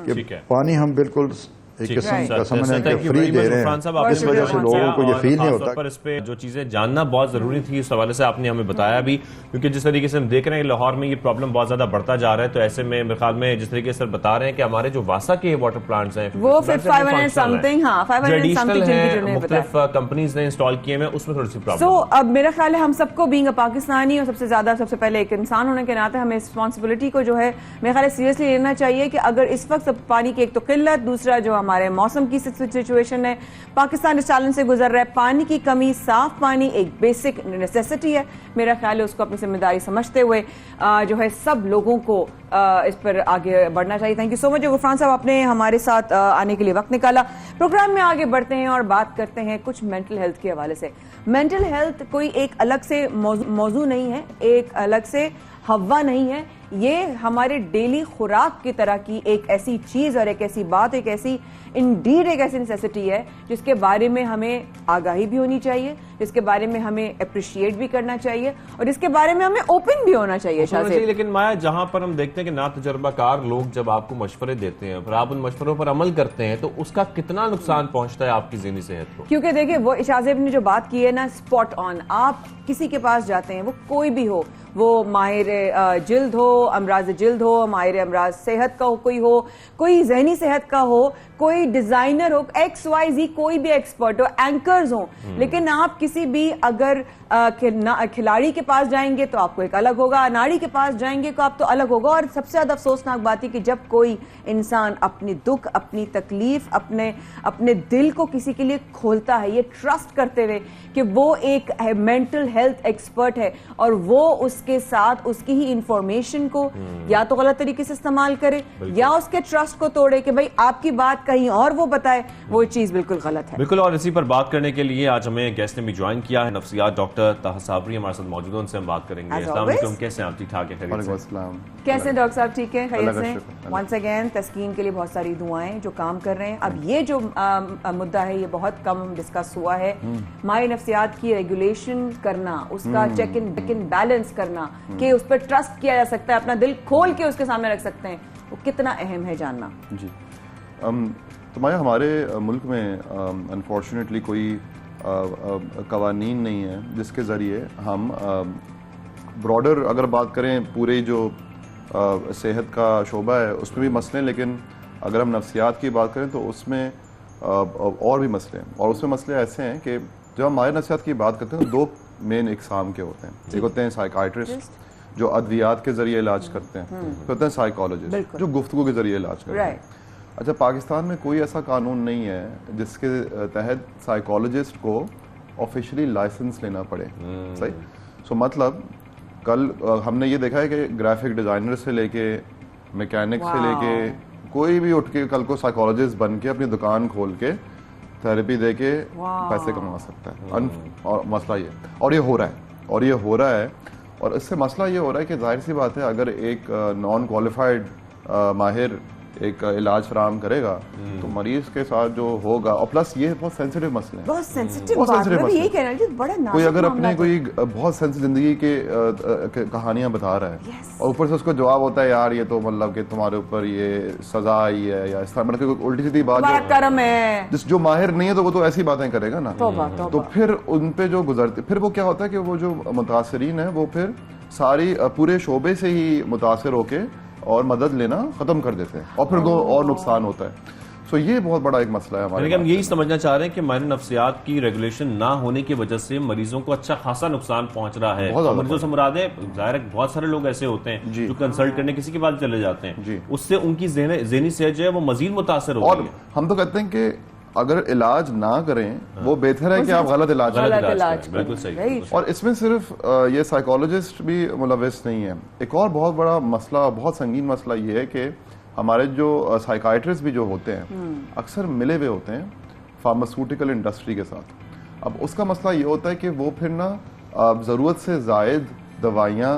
कि पानी हम बिल्कुल एक किस्म का समझ के फ्री दे रहे हैं, इस वजह से लोगों को ये फील नहीं होता। पर इस पे जो चीजें जानना बहुत जरूरी थी, इस हवाले से आपने हमें बताया भी, क्योंकि जिस तरीके से हम देख रहे हैं लाहौर में ये प्रॉब्लम बहुत ज्यादा बढ़ता जा रहा है। तो ऐसे में मेरे ख्याल में जिस तरीके से बता रहे हैं कि हमारे जो वासा के वाटर प्लांट्स हैं वो 500 समथिंग, हाँ 500 समथिंग मुख्तलिफ कंपनीज ने इंस्टॉल किए हैं, उसमें थोड़ी सी प्रॉब्लम। तो अब मेरा ख्याल है हम सबको बीइंग अ पाकिस्तानी और सबसे पहले एक इंसान होने के नाते हमें रिस्पॉन्सिबिलिटी को जो है मेरे ख्याल सीरियसली लेना चाहिए कि अगर इस वक्त पानी की एक तो किल्लत, दूसरा जो हमारे मौसम की सिचुएशन है, पाकिस्तान इस चैलेंज से गुजर रहा है, पानी की कमी, साफ पानी एक बेसिक नेसेसिटी है। मेरा ख्याल है उसको अपनी जिम्मेदारी समझते हुए जो है सब लोगों को इस पर आगे बढ़ना चाहिए। Thank you so much Gufran साहब, आपने हमारे साथ आने के लिए वक्त निकाला। प्रोग्राम में आगे बढ़ते हैं और बात करते हैं कुछ मेंटल हेल्थ के हवाले से। मेंटल हेल्थ कोई एक अलग से मौजू नहीं है, एक अलग से हवा नहीं है, ये हमारे डेली खुराक की तरह की एक ऐसी चीज और एक ऐसी बात, एक ऐसी इंडीड एक ऐसी नेसेसिटी है जिसके बारे में हमें आगाही भी होनी चाहिए, जिसके बारे में हमें अप्रिशिएट भी करना चाहिए और इसके बारे में हमें ओपन भी होना चाहिए। लेकिन माया, जहां पर हम देखते हैं कि ना तजुर्बाकार लोग जब आपको मशवरे देते हैं फिर आप उन मशवरों पर अमल करते हैं, तो उसका कितना नुकसान पहुंचता है आपकी ज़हनी सेहत को? क्योंकि देखिए वो इशाज़ेब ने जो बात की है ना, स्पॉट ऑन। आप किसी के पास जाते हैं, वो कोई भी हो, वो माहिर जिल्द हो, अमराज जिल्द हो, माहिर अमराज सेहत का हो, कोई जहनी सेहत का हो, कोई डिजाइनर हो, XYZ कोई भी एक्सपर्ट हो, एंकर्स हो, लेकिन आप किसी भी अगर खिलाड़ी के पास जाएंगे तो आपको एक अलग होगा, नाड़ी के पास जाएंगे तो आप तो अलग होगा। और सबसे ज्यादा अफसोसनाक बात है कि जब कोई इंसान अपनी दुख, अपनी तकलीफ, अपने दिल को किसी के लिए खोलता है, ये ट्रस्ट करते हुए कि वो एक मेंटल हेल्थ एक्सपर्ट है और वो उसके साथ उसकी ही इंफॉर्मेशन को या तो गलत तरीके से इस्तेमाल करे या उसके ट्रस्ट को तोड़े कि भाई आपकी बात कहीं और वो बताए, वो चीज बिल्कुल गलत है। बिल्कुल। और इसी पर बात करने के लिए आज हमें गेस्ट ने भी ज्वाइन किया है, नफ्सियात डॉक्टर ताहा साबरी हमारे साथ मौजूद हैं, उनसे हम बात करेंगे। अस्सलाम वालेकुम, कैसे हैं आप? ठीक ठाक हैं? कैसे डॉक्टर साहब? ठीक है, खैरियत से? वंस अगेन तस्कीन के लिए बहुत सारी दुआएं जो काम कर रहे हैं। अब ये जो मुद्दा है ये बहुत कम डिस्कस हुआ है, माई नफ्सियात की रेगुलेशन करना, उसका चेक इन बैलेंस करना कि उस पर ट्रस्ट किया जा सकता है, अपना दिल खोल के उसके सामने रख सकते हैं, वो कितना अहम है जानना। जी तो माया, हमारे मुल्क में अनफॉर्चुनेटली कोई कवानीन नहीं है जिसके ज़रिए हम ब्रॉडर अगर बात करें पूरे जो सेहत का शोबा है उसमें भी मसले, लेकिन अगर हम नफ्सियात की बात करें तो उसमें और भी मसले हैं। और उसमें मसले ऐसे हैं कि जब हम माहिर नफ्सियात की बात करते हैं तो दो मेन इकसाम के होते हैं। एक होते हैं साइकाइट्रिस्ट जो अद्वियात के ज़रिए इलाज करते हैं, फिर होते हैं साइकोलॉजिस्ट जो गुफ्तगू के ज़रिए इलाज करते हैं। अच्छा, पाकिस्तान में कोई ऐसा कानून नहीं है जिसके तहत साइकोलॉजिस्ट को ऑफिशियली लाइसेंस लेना पड़े। सही। सो मतलब कल हमने ये देखा है कि ग्राफिक डिज़ाइनर से लेके मैकेनिक से लेके कोई भी उठ के कल को साइकोलॉजिस्ट बन के अपनी दुकान खोल के थेरेपी दे के पैसे कमा सकता है। और मसला ये, और ये हो रहा है और इससे मसला ये हो रहा है कि जाहिर सी बात है अगर एक नॉन क्वालिफाइड माहिर एक इलाज फराहम करेगा तो मरीज के साथ जो होगा, और प्लस ये बहुत सेंसिटिव मसले हैं, बहुत सेंसिटिव बड़ा कोई अगर अपने कोई बहुत सेंसिटिव जिंदगी के कहानियां बता रहा है और ऊपर से उसको जवाब होता है यार ये तो मतलब कि तुम्हारे ऊपर ये सजा आई है या इस तरह, मतलब उल्टी सीधी बात है, जो माहिर नहीं है तो वो तो ऐसी बातें करेगा ना। तो फिर उन पे जो गुजरते, फिर वो क्या होता है कि वो जो मुतासिरीन है वो फिर सारी पूरे शोबे से ही मुतासिर होके और मदद लेना खत्म कर देते हैं और फिर और नुकसान होता है। सो ये बहुत बड़ा एक मसला है हमारे। लेकिन हम यही समझना चाह रहे हैं कि माहिर नफ्सियात की रेगुलेशन ना होने की वजह से मरीजों को अच्छा खासा नुकसान पहुंच रहा है। मरीजों से मुराद है, जाहिर है बहुत सारे लोग ऐसे होते हैं जो कंसल्ट करने किसी के बाद चले जाते हैं, उससे उनकी ज़हनी सेहत जो है वो मजीद मुतासर हो रही है। हम तो कहते हैं कि अगर इलाज ना करें वो बेहतर है कि आप गलत इलाज करें। बिल्कुल सही। और इसमें सिर्फ ये साइकोलॉजिस्ट भी मुलविस नहीं है। एक और बहुत बड़ा मसला, बहुत संगीन मसला ये है कि हमारे जो साइकाइट्रिस्ट भी जो होते हैं अक्सर मिले हुए होते हैं फार्मास्यूटिकल इंडस्ट्री के साथ। अब उसका मसला ये होता है कि वो फिर ना ज़रूरत से ज़ायद दवाइयाँ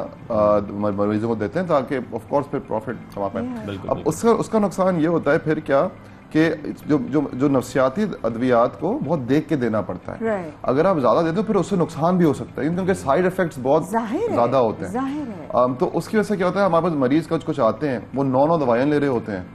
मरीजों को देते हैं ताकि ऑफ कोर्स फिर प्रॉफिट कमा पाए। अब उसका नुकसान ये होता है फिर क्या कि जो नफ्सियाती अद्वियात को बहुत देख के देना पड़ता है। अगर आप ज्यादा देते हो फिर उससे नुकसान भी हो सकता है, क्योंकि उनके साइड इफेक्ट्स बहुत ज्यादा होते हैं। तो उसकी वजह से क्या होता है, हमारे पास मरीज कुछ आते हैं, वो 9 दवाइयां ले रहे होते हैं,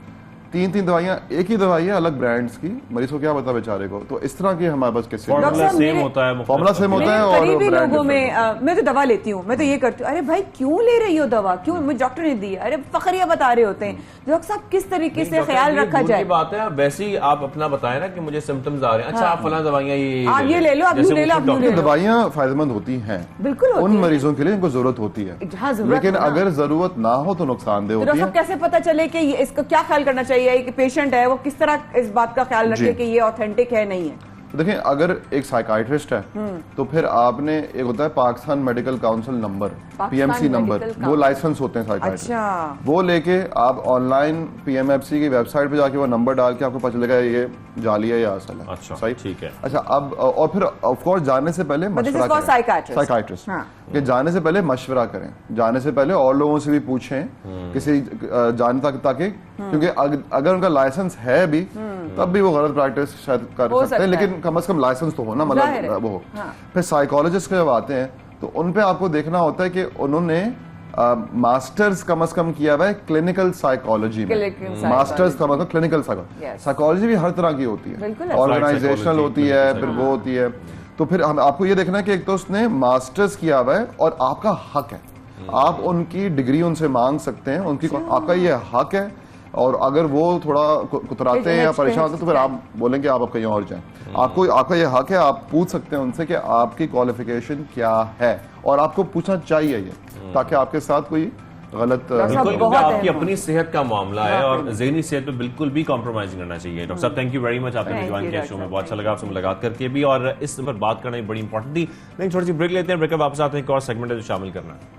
3 दवाइयां, एक ही दवाई है अलग ब्रांड्स की, मरीज को क्या पता बेचारे को। तो इस तरह की हमारे पास केसेस, फॉर्मूला सेम होता है और करीबी लोगों में मैं तो दवा लेती हूँ, मैं तो ये करती हूँ, अरे भाई क्यों ले रही हो दवा, क्यों, मुझे डॉक्टर ने दी, अरे फखरिया बता रहे होते हैं। डॉक्टर साहब किस तरीके से ख्याल रखा जाए? बात है वैसे ही आप अपना बताएं ना कि मुझे सिम्टम्स आ रहे हैं, अच्छा आप फलां दवाइयां आप ये ले लो, आप ले लो। दवाइयां फायदेमंद होती हैं बिल्कुल उन मरीजों के लिए इनको जरूरत होती है, लेकिन अगर जरूरत ना हो तो नुकसानदेह होती है। कैसे पता चले कि इसको क्या ख्याल करना चाहिए कि पेशेंट है वो किस तरह इस बात का ख्याल रखे कि ये ऑथेंटिक है नहीं है? तो देखिए, अगर एक साइकाइट्रिस्ट है तो फिर आपने, एक होता है Pakistan medical council number, PMC number, वो लाइसेंस होते हैं साइकाइट्रिस्ट। अच्छा। वो लेके आप ऑनलाइन पीएमएफसी की वेबसाइट पे जाके वो नंबर डाल के आपको पता चलेगा ये जाली है या असल है। अच्छा, सही, ठीक है। अच्छा, अब और फिर ऑफ कोर्स जाने से पहले मशवरा करें, साइकाइट्रिस्ट कि जाने से पहले मशवरा करें, जाने से पहले और लोगों से भी पूछें किसी जाने तक, ताकि क्योंकि अगर उनका लाइसेंस है भी तब भी वो गलत प्रैक्टिस शायद कर सकते हैं, लेकिन कम से कम लाइसेंस तो हो ना, मतलब वो। फिर साइकोलॉजिस्ट जब आते हैं तो उन पे आपको देखना होता है कि उन्होंने मास्टर्स कम से कम किया हुआ है क्लिनिकल साइकोलॉजी में, मास्टर्स का मतलब क्लिनिकल साइकोलॉजी भी हर तरह की होती है, ऑर्गेनाइजेशनल होती है, फिर वो होती है। तो फिर हम आपको ये देखना है कि एक तो उसने मास्टर्स किया हुआ है और आपका हक है, आप उनकी डिग्री उनसे मांग सकते हैं, उनकी आपका ये हक है। और अगर वो थोड़ा कुतराते हैं या परेशान होते हैं तो फिर आप बोलेंगे आप कहीं और जाएं। आपका ये हक है, आप पूछ सकते हैं उनसे कि आपकी क्वालिफिकेशन क्या है, और आपको पूछना चाहिए ये, ताकि आपके साथ कोई गलत, क्योंकि आपकी अपनी सेहत का मामला है और ज़हनी सेहत पे बिल्कुल भी कॉम्प्रोमाइज करना चाहिए। डॉक्टर साहब, थैंक यू वेरी मच, आपने ज्वाइन किया शो में, बहुत अच्छा लगा आपसे मुलाकात करके भी, और इस पर बात करना बड़ी इंपॉर्टेंट थी। लेकिन थोड़ी सी ब्रेक लेते हैं, ब्रेक के वापस आते हैं, एक और सेगमेंट है जो शामिल करना है।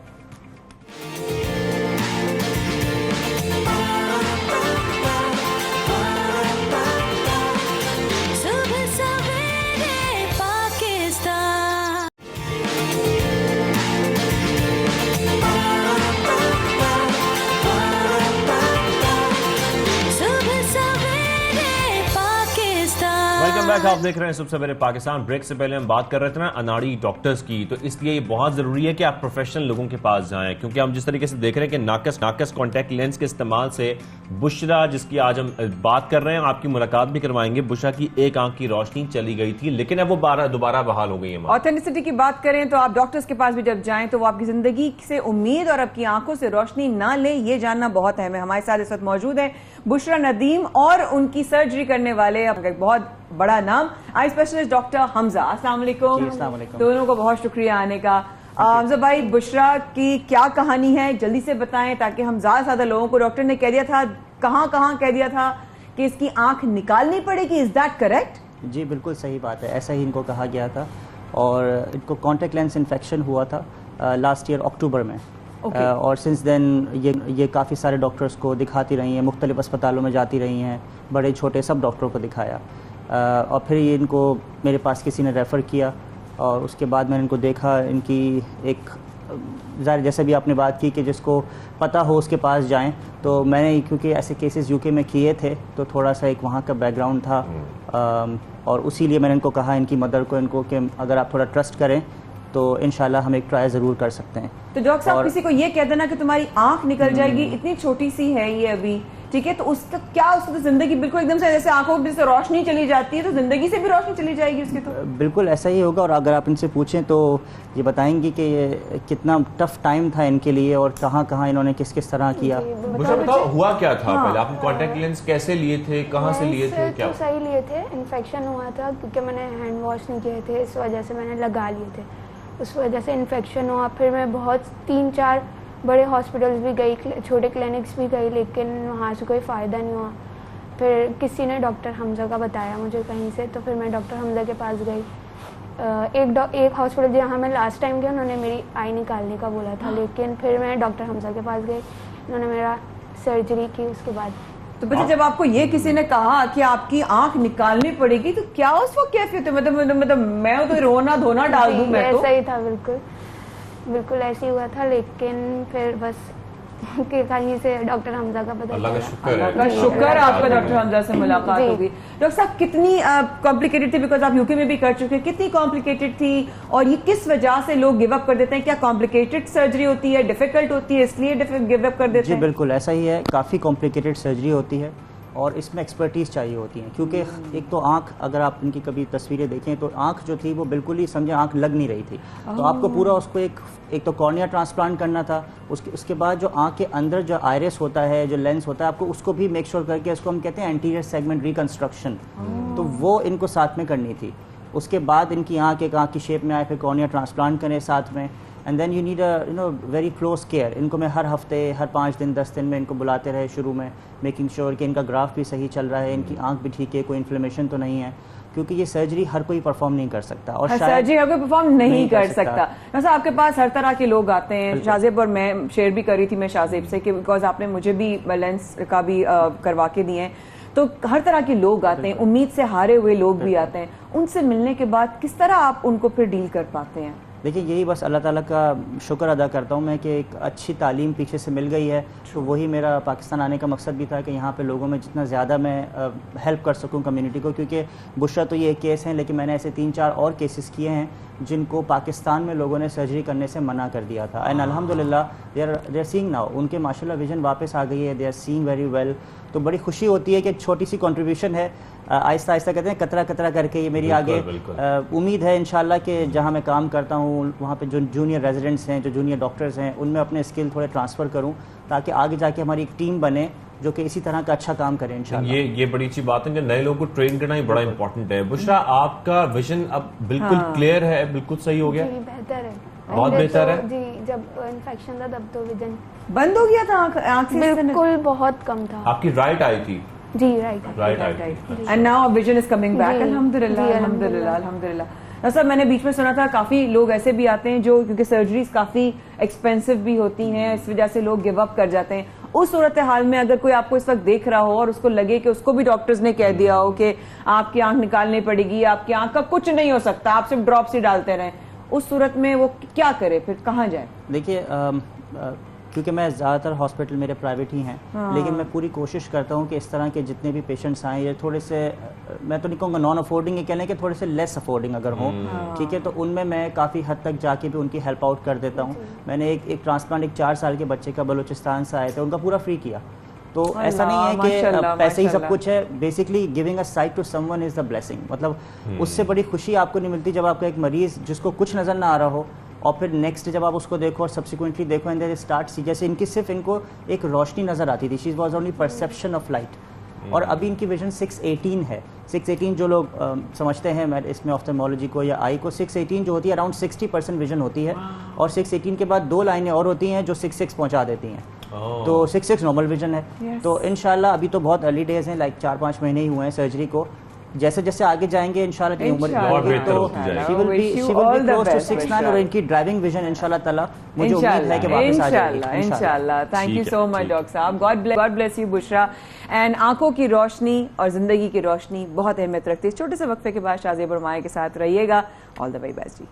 आप देख रहे हैं सुबह सवेरे पाकिस्तान। ब्रेक से पहले हम बात कर रहे थे ना अनाड़ी डॉक्टर्स की, तो इसलिए ये बहुत जरूरी है कि आप प्रोफेशनल लोगों के पास जाएं, क्योंकि हम जिस तरीके से देख रहे हैं कि नाकस कॉन्टैक्ट लेंस के इस्तेमाल से बुशरा, जिसकी आज हम बात कर रहे हैं, आपकी मुलाकात भी करवाएंगे, बुशरा की एक आंख की रोशनी चली गई थी, लेकिन अब वो दोबारा बहाल हो गई है। ऑथेंटिसिटी की बात करें तो आप डॉक्टर्स के पास भी जब जाएं तो वो आपकी जिंदगी से उम्मीद और आपकी आंखों से रोशनी ना ले, ये जानना बहुत अहम है। हमारे साथ इस वक्त मौजूद है बुशरा नदीम और उनकी सर्जरी करने वाले बहुत बड़ा नाम आई स्पेशलिस्ट डॉक्टर हमजा। अस्सलाम वालेकुम। दोनों को बहुत शुक्रिया आने का। हमजा भाई, बुशरा की क्या कहानी है, जल्दी से बताएं ताकि हम ज्यादा लोगों को, डॉक्टर ने कह दिया था, कहां कह दिया था कि इसकी आंख निकालनी पड़ेगी, इज दैट करेक्ट? जी बिल्कुल सही बात है, ऐसा ही इनको कहा गया था, और इनको कॉन्टैक्ट लेंस इन्फेक्शन हुआ था लास्ट ईयर अक्टूबर में। और सिंस देन ये काफ़ी सारे डॉक्टर्स को दिखाती रही हैं, मुख्तलिफ अस्पतालों में जाती रही हैं, बड़े छोटे सब डॉक्टरों को दिखाया, और फिर ये इनको मेरे पास किसी ने रेफ़र किया, और उसके बाद मैंने इनको देखा। इनकी एक ज़ाहिर जैसे भी आपने बात की कि जिसको पता हो उसके पास जाएं, तो मैंने क्योंकि ऐसे केसेस यूके में किए थे तो थोड़ा सा एक वहाँ का बैकग्राउंड था, और उसी लिए मैंने इनको कहा इनकी मदर को इनको कि अगर आप थोड़ा ट्रस्ट करें तो इंशाल्लाह हम एक ट्राई ज़रूर कर सकते हैं। तो डॉक्टर साहब, किसी को ये कह देना कि तुम्हारी आंख निकल जाएगी, इतनी छोटी सी है ये अभी, ठीक है, तो उसका क्या, उसकी तो जिंदगी बिल्कुल एकदम से जैसे आंखों में से रोशनी चली जाती है, तो जिंदगी से भी रोशनी चली जाएगी उसकी? तो बिल्कुल ऐसा ही होगा, और अगर आप इनसे पूछें तो ये बताएंगी कि ये कितना टफ टाइम था इनके लिए और कहाँ इन्होंने किस तरह किया। मुझे बताओ हुआ क्या था? पहले आपने कॉन्टैक्ट लेंस कैसे लिए थे, कहाँ से लिए थे? क्या सही लिए थे, इन्फेक्शन हुआ था क्योंकि मैंने हैंड वॉश नहीं किए थे, इस वजह से मैंने लगा लिए थे, उस वजह से इन्फेक्शन हुआ। फिर मैं बहुत 3-4 बड़े हॉस्पिटल्स भी गई, छोटे क्लिनिक्स भी गई, लेकिन वहाँ से कोई फ़ायदा नहीं हुआ। फिर किसी ने डॉक्टर हमजा का बताया मुझे कहीं से, तो फिर मैं डॉक्टर हमजा के पास गई। एक हॉस्पिटल जहाँ मैं लास्ट टाइम गई, उन्होंने मेरी आई निकालने का बोला था, लेकिन फिर मैं डॉक्टर हमजा के पास गई, उन्होंने मेरा सर्जरी की उसके बाद। तो बच्चे, जब आपको ये किसी ने कहा कि आपकी आंख निकालनी पड़ेगी, तो क्या उस वक्त कैफियत है? मतलब मैं तो रोना धोना डाल दूं मैं तो? ऐसा ही था, बिल्कुल ऐसे ही हुआ था, लेकिन फिर बस कि कहीं से डॉक्टर हमजा का पता अल्लाह का चला। शुक्र है। अल्लाह का शुक्र आपका डॉक्टर हमजा से मुलाकात हो गई। डॉक्टर साहब कितनी कॉम्प्लिकेटेड थी, बिकॉज आप यूके में भी कर चुके हैं, कितनी कॉम्प्लिकेटेड थी और ये किस वजह से लोग गिव अप कर देते हैं? क्या कॉम्प्लिकेटेड सर्जरी होती है, डिफिकल्ट होती है इसलिए गिव अप कर देते जी हैं? बिल्कुल ऐसा ही है, काफ़ी कॉम्प्लिकेटेड सर्जरी होती है और इसमें एक्सपर्टीज़ चाहिए होती है, क्योंकि एक तो आँख, अगर आप इनकी कभी तस्वीरें देखें तो आँख जो थी वो बिल्कुल ही समझे आँख लग नहीं रही थी, तो आपको पूरा उसको एक तो कॉर्निया ट्रांसप्लांट करना था, उसके बाद जो आँख के अंदर जो आयरिस होता है, जो लेंस होता है, आपको उसको भी मेक श्योर करके, उसको हम कहते हैं एंटीरियर सेगमेंट रिकंस्ट्रक्शन, तो वो इनको साथ में करनी थी। उसके बाद इनकी आँख एक आँख की शेप में आए, फिर कॉर्निया ट्रांसप्लांट करें साथ में, and then you need very close care. इनको मैं हर हफ्ते, हर 5 दिन 10 दिन में इनको बुलाते रहे शुरू में, मेकिंग श्योर कि इनका ग्राफ भी सही चल रहा है, इनकी आंख भी ठीक है, कोई इन्फ्लेमेशन तो नहीं है, क्योंकि ये सर्जरी हर कोई परफॉर्म नहीं कर सकता और सर्जरी हर कोई परफॉर्म नहीं कर सकता। वैसे आपके पास हर तरह के लोग आते हैं शाहजेब, और मैं शेयर भी कर रही थी मैं शाहजेब से कि बिकॉज आपने मुझे भी लेंस का भी करवा के दिए हैं, तो हर तरह के लोग आते हैं, उम्मीद से हारे हुए लोग भी आते हैं। उनसे मिलने के बाद किस तरह आप उनको फिर डील कर पाते हैं? देखिए यही बस अल्लाह ताला का शुक्र अदा करता हूँ मैं कि एक अच्छी तालीम पीछे से मिल गई है, तो वही मेरा पाकिस्तान आने का मकसद भी था कि यहाँ पे लोगों में जितना ज़्यादा मैं हेल्प कर सकूँ कम्युनिटी को, क्योंकि बुशरा तो ये एक केस है, लेकिन मैंने ऐसे 3-4 और केसेस किए हैं जिनको पाकिस्तान में लोगों ने सर्जरी करने से मना कर दिया था, एंड अल्हम्दुलिल्लाह दे आर सीइंग नाउ, उनके माशाल्लाह विजन वापस आ गई है, they are seeing very well. तो बड़ी खुशी होती है कि एक छोटी सी कंट्रीब्यूशन है, आहिस्ता आहिस्ता कहते हैं कतरा कतरा करके ये मेरी आगे उम्मीद है इंशाल्लाह कि जहां मैं काम करता हूं वहां पे जो जूनियर रेजिडेंट्स हैं, जो जूनियर डॉक्टर्स हैं, उनमें अपने स्किल थोड़े ट्रांसफ़र करूं ताकि आगे जाके हमारी एक टीम बने जो कि इसी तरह का अच्छा काम करें इंशाल्लाह। ये बड़ी अच्छी बात है कि नए लोगों को ट्रेन करना ही बड़ा इंपॉर्टेंट है। बुशरा, आपका विजन अब बिल्कुल क्लियर है, बिल्कुल सही हो गया? बेहतर है, बहुत बेहतर है जी। जब इन्फेक्शन था तब तो विजन बंद हो गया था, आंख से बिल्कुल बहुत कम था। आपकी राइट आई थी? जी right. And now vision is coming back, अल्हम्दुलिल्लाह अल्हम्दुलिल्लाह अल्हम्दुलिल्लाह। सर मैंने बीच में सुना था काफी लोग ऐसे भी आते हैं जो, क्योंकि सर्जरीज काफी एक्सपेंसिव भी होती हैं, इस वजह से लोग गिव अप कर जाते हैं। उस सूरत हाल में अगर कोई आपको इस वक्त देख रहा हो और उसको लगे कि उसको भी डॉक्टर्स ने कह दिया हो कि आपकी आंख निकालनी पड़ेगी, आपकी आंख का कुछ नहीं हो सकता, आप सिर्फ ड्रॉप्स ही डालते रहें, उस सूरत में वो क्या करे, फिर कहाँ जाए? देखिए क्योंकि मैं ज़्यादातर हॉस्पिटल मेरे प्राइवेट ही हैं, लेकिन मैं पूरी कोशिश करता हूँ कि इस तरह के जितने भी पेशेंट्स आए ये थोड़े से, मैं तो नहीं कहूँगा नॉन अफोर्डिंग, ये कह लें कि थोड़े से लेस अफोर्डिंग अगर हो, ठीक है, तो उनमें मैं काफ़ी हद तक जाके भी उनकी हेल्प आउट कर देता हूँ। मैंने एक ट्रांसप्लांट एक 4 साल के बच्चे का बलूचिस्तान से आए थे, उनका पूरा फ्री किया। तो ऐसा नहीं है कि पैसे ही सब कुछ है, basically giving a sight to someone is the blessing. मतलब उससे बड़ी खुशी आपको नहीं मिलती जब आपका एक मरीज़ जिसको कुछ नज़र ना आ रहा हो और फिर नेक्स्ट जब आप उसको देखो और सब्सिक्वेंटली देखो एंड देयर स्टार्ट सी, जैसे इनकी सिर्फ इनको एक रोशनी नज़र आती थी, she was only perception of light, और अभी इनकी विजन 618 है। 618 जो लोग समझते हैं मैं इसमें ऑफ्थेल्मोलॉजी को या आई को, 618 जो होती है अराउंड 60% विजन होती है, और 618 के बाद 2 लाइनें और होती हैं जो 66 पहुंचा देती हैं, तो 66 नॉर्मल विजन है। तो इंशाल्लाह अभी तो बहुत अर्ली डेज हैं, लाइक 4-5 महीने ही हुए हैं सर्जरी को, जैसे जैसे आगे जाएंगे इंशाल्लाह की उम्र तो she will be close to 69, और इनकी ड्राइविंग विजन इंशाल्लाह ताला मुझे उम्मीद है कि वापस आ जाएगी इंशाल्लाह। Thank you so much doctor साहब, गॉड ब्लेस यू बुशरा। एंड आंखों की रोशनी और जिंदगी की रोशनी बहुत अहमियत रखती है। छोटे से वक्फे के बाद शाहजेब और माया के साथ रहिएगा। ऑल द वेरी बेस्ट जी।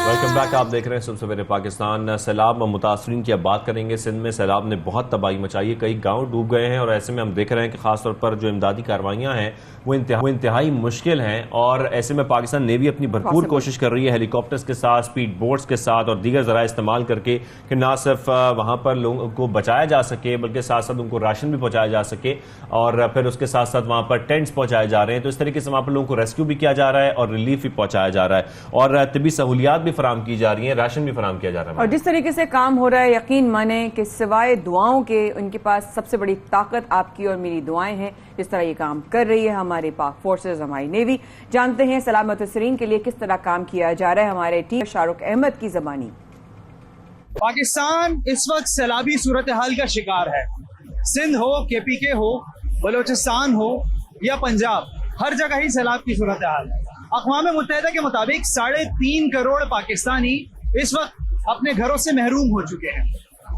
वेलकम बैक, आप देख रहे हैं सुबह सवेरे पाकिस्तान। सैलाब और मुतासरीन की अब बात करेंगे। सिंध में सैलाब ने बहुत तबाही मचाई है, कई गांव डूब गए हैं, और ऐसे में हम देख रहे हैं कि खासतौर पर जो इमदादी कार्रवाइयां हैं वो इंतहाई मुश्किल हैं, और ऐसे में पाकिस्तान नेवी अपनी भरपूर कोशिश कर रही है हेलीकॉप्टर्स के साथ, स्पीड बोट्स के साथ और दीगर जरा इस्तेमाल करके कि ना सिर्फ वहां पर लोगों को बचाया जा सके बल्कि साथ साथ उनको राशन भी पहुंचाया जा सके, और फिर उसके साथ साथ वहां पर टेंट्स पहुंचाए जा रहे हैं। तो इस तरीके से वहां पर लोगों को रेस्क्यू भी किया जा रहा है और रिलीफ भी पहुंचाया जा रहा है, और तिब्बी सहूलियात भी फराम की जा रही है, राशन भी फराम किया जा रहा है। और जिस तरीके से काम हो रहा है, यकीन माने कि सिवाय दुआओं के उनके पास सबसे बड़ी ताकत आपकी और मेरी दुआएं हैं। जिस तरह ये काम कर रही है हमारी पाक फोर्सेस, हमारी नेवी, जानते हैं सलामत तसरीन के लिए किस तरह काम किया जा रहा है। हमारे टीम शाहरुख अहमद की जबानी। पाकिस्तान इस वक्त सैलाबी सूरत हाल का शिकार है। सिंध हो, KPK हो, बलोचिस्तान हो या पंजाब, हर जगह ही सैलाब की सूरत हाल है। अक़वाम मुत्तहिदा के मुताबिक 3.5 करोड़ पाकिस्तानी इस वक्त अपने घरों से महरूम हो चुके हैं।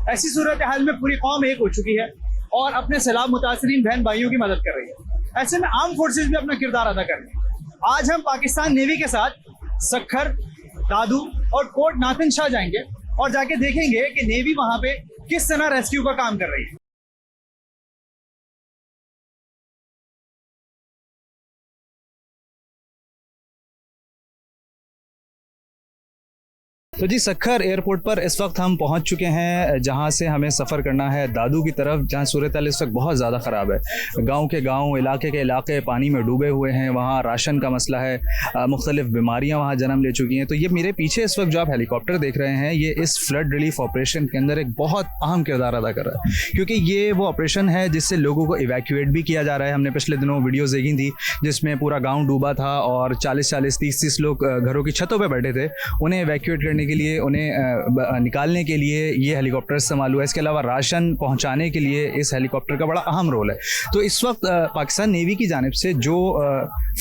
ऐसी सूरत हाल में पूरी कौम एक हो चुकी है और अपने सैलाब मुतासरीन बहन भाइयों की मदद कर रही है। ऐसे में आर्म फोर्सेस भी अपना किरदार अदा कर रही है। आज हम पाकिस्तान नेवी के साथ सक्खर, दादू और कोट नाथन शाह जाएंगे और जाके देखेंगे कि नेवी वहां पे किस तरह रेस्क्यू का काम कर रही है। तो जी सक्खर एयरपोर्ट पर इस वक्त हम पहुंच चुके हैं, जहां से हमें सफ़र करना है दादू की तरफ, जहां सूरत हाल इस वक्त बहुत ज़्यादा ख़राब है। गांव के गांव, इलाके के इलाके पानी में डूबे हुए हैं। वहां राशन का मसला है, मुख्तलिफ बीमारियां वहां जन्म ले चुकी हैं। तो ये मेरे पीछे इस वक्त जो आप हेलीकॉप्टर देख रहे हैं, ये इस फ्लड रिलीफ ऑपरेशन के अंदर एक बहुत अहम किरदार अदा कर रहा है, क्योंकि ये वो ऑपरेशन है जिससे लोगों को इवैक्यूएट भी किया जा रहा है। हमने पिछले दिनों वीडियोज़ देखी थी जिसमें पूरा गाँव डूबा था और 40-40, 30-30 लोग घरों की छतों पर बैठे थे। उन्हें इवैक्यूएट करने के लिए, उन्हें निकालने के लिए ये हेलीकॉप्टर इस्तेमाल हुआ है। इसके अलावा राशन पहुंचाने के लिए इस हेलीकॉप्टर का बड़ा अहम रोल है। तो इस वक्त पाकिस्तान नेवी की जानिब से जो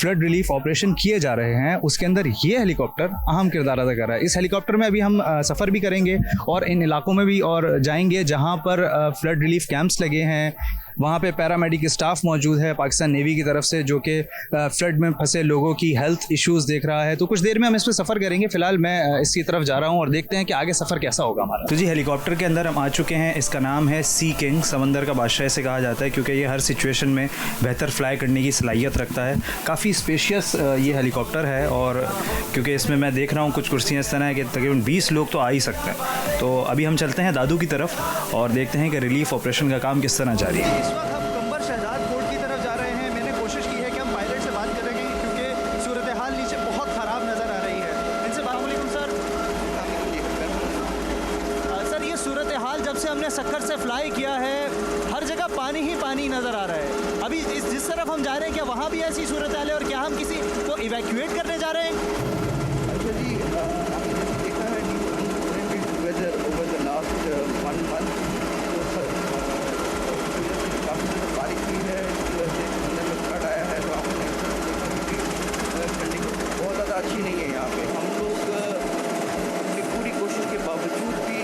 फ्लड रिलीफ ऑपरेशन किए जा रहे हैं, उसके अंदर ये हेलीकॉप्टर अहम किरदार अदा कर रहा है। इस हेलीकॉप्टर में अभी हम सफ़र भी करेंगे और इन इलाकों में भी और जाएंगे जहाँ पर फ्लड रिलीफ कैंप्स लगे हैं। वहाँ पे पैरामेडिक स्टाफ मौजूद है पाकिस्तान नेवी की तरफ से, जो कि फ्लड में फंसे लोगों की हेल्थ इश्यूज़ देख रहा है। तो कुछ देर में हम इस पर सफ़र करेंगे। फ़िलहाल मैं इसकी तरफ जा रहा हूँ और देखते हैं कि आगे सफ़र कैसा होगा हमारा। तो जी हेलीकॉप्टर के अंदर हम आ चुके हैं। इसका नाम है सी किंग, समंदर का बादशाह इसे कहा जाता है, क्योंकि ये हर सिचुएशन में बेहतर फ्लाई करने की सलाहियत रखता है। काफ़ी स्पेशियस ये हेलीकॉप्टर है और क्योंकि इसमें मैं देख रहा हूँ कुछ कुर्सियाँ इस तरह है कि तकरीबन 20 लोग तो आ ही सकते हैं। तो अभी हम चलते हैं दादू की तरफ और देखते हैं कि रिलीफ ऑपरेशन का काम किस तरह जारी है। जब से हमने सक्खर से फ्लाई किया है, हर जगह पानी ही पानी नज़र आ रहा है। अभी जिस तरफ हम जा रहे हैं, क्या वहाँ भी ऐसी सूरत हाल है और क्या हम किसी को इवैक्यूएट करने जा रहे हैं? अच्छा जी, देखा है weather over the last 1 month काफ़ी ज़्यादा बारिश हुई है, फ्लड आया है। तो आपने कंडीशन बहुत ज़्यादा अच्छी नहीं है यहाँ पे। हम लोग अपनी पूरी कोशिश के बावजूद भी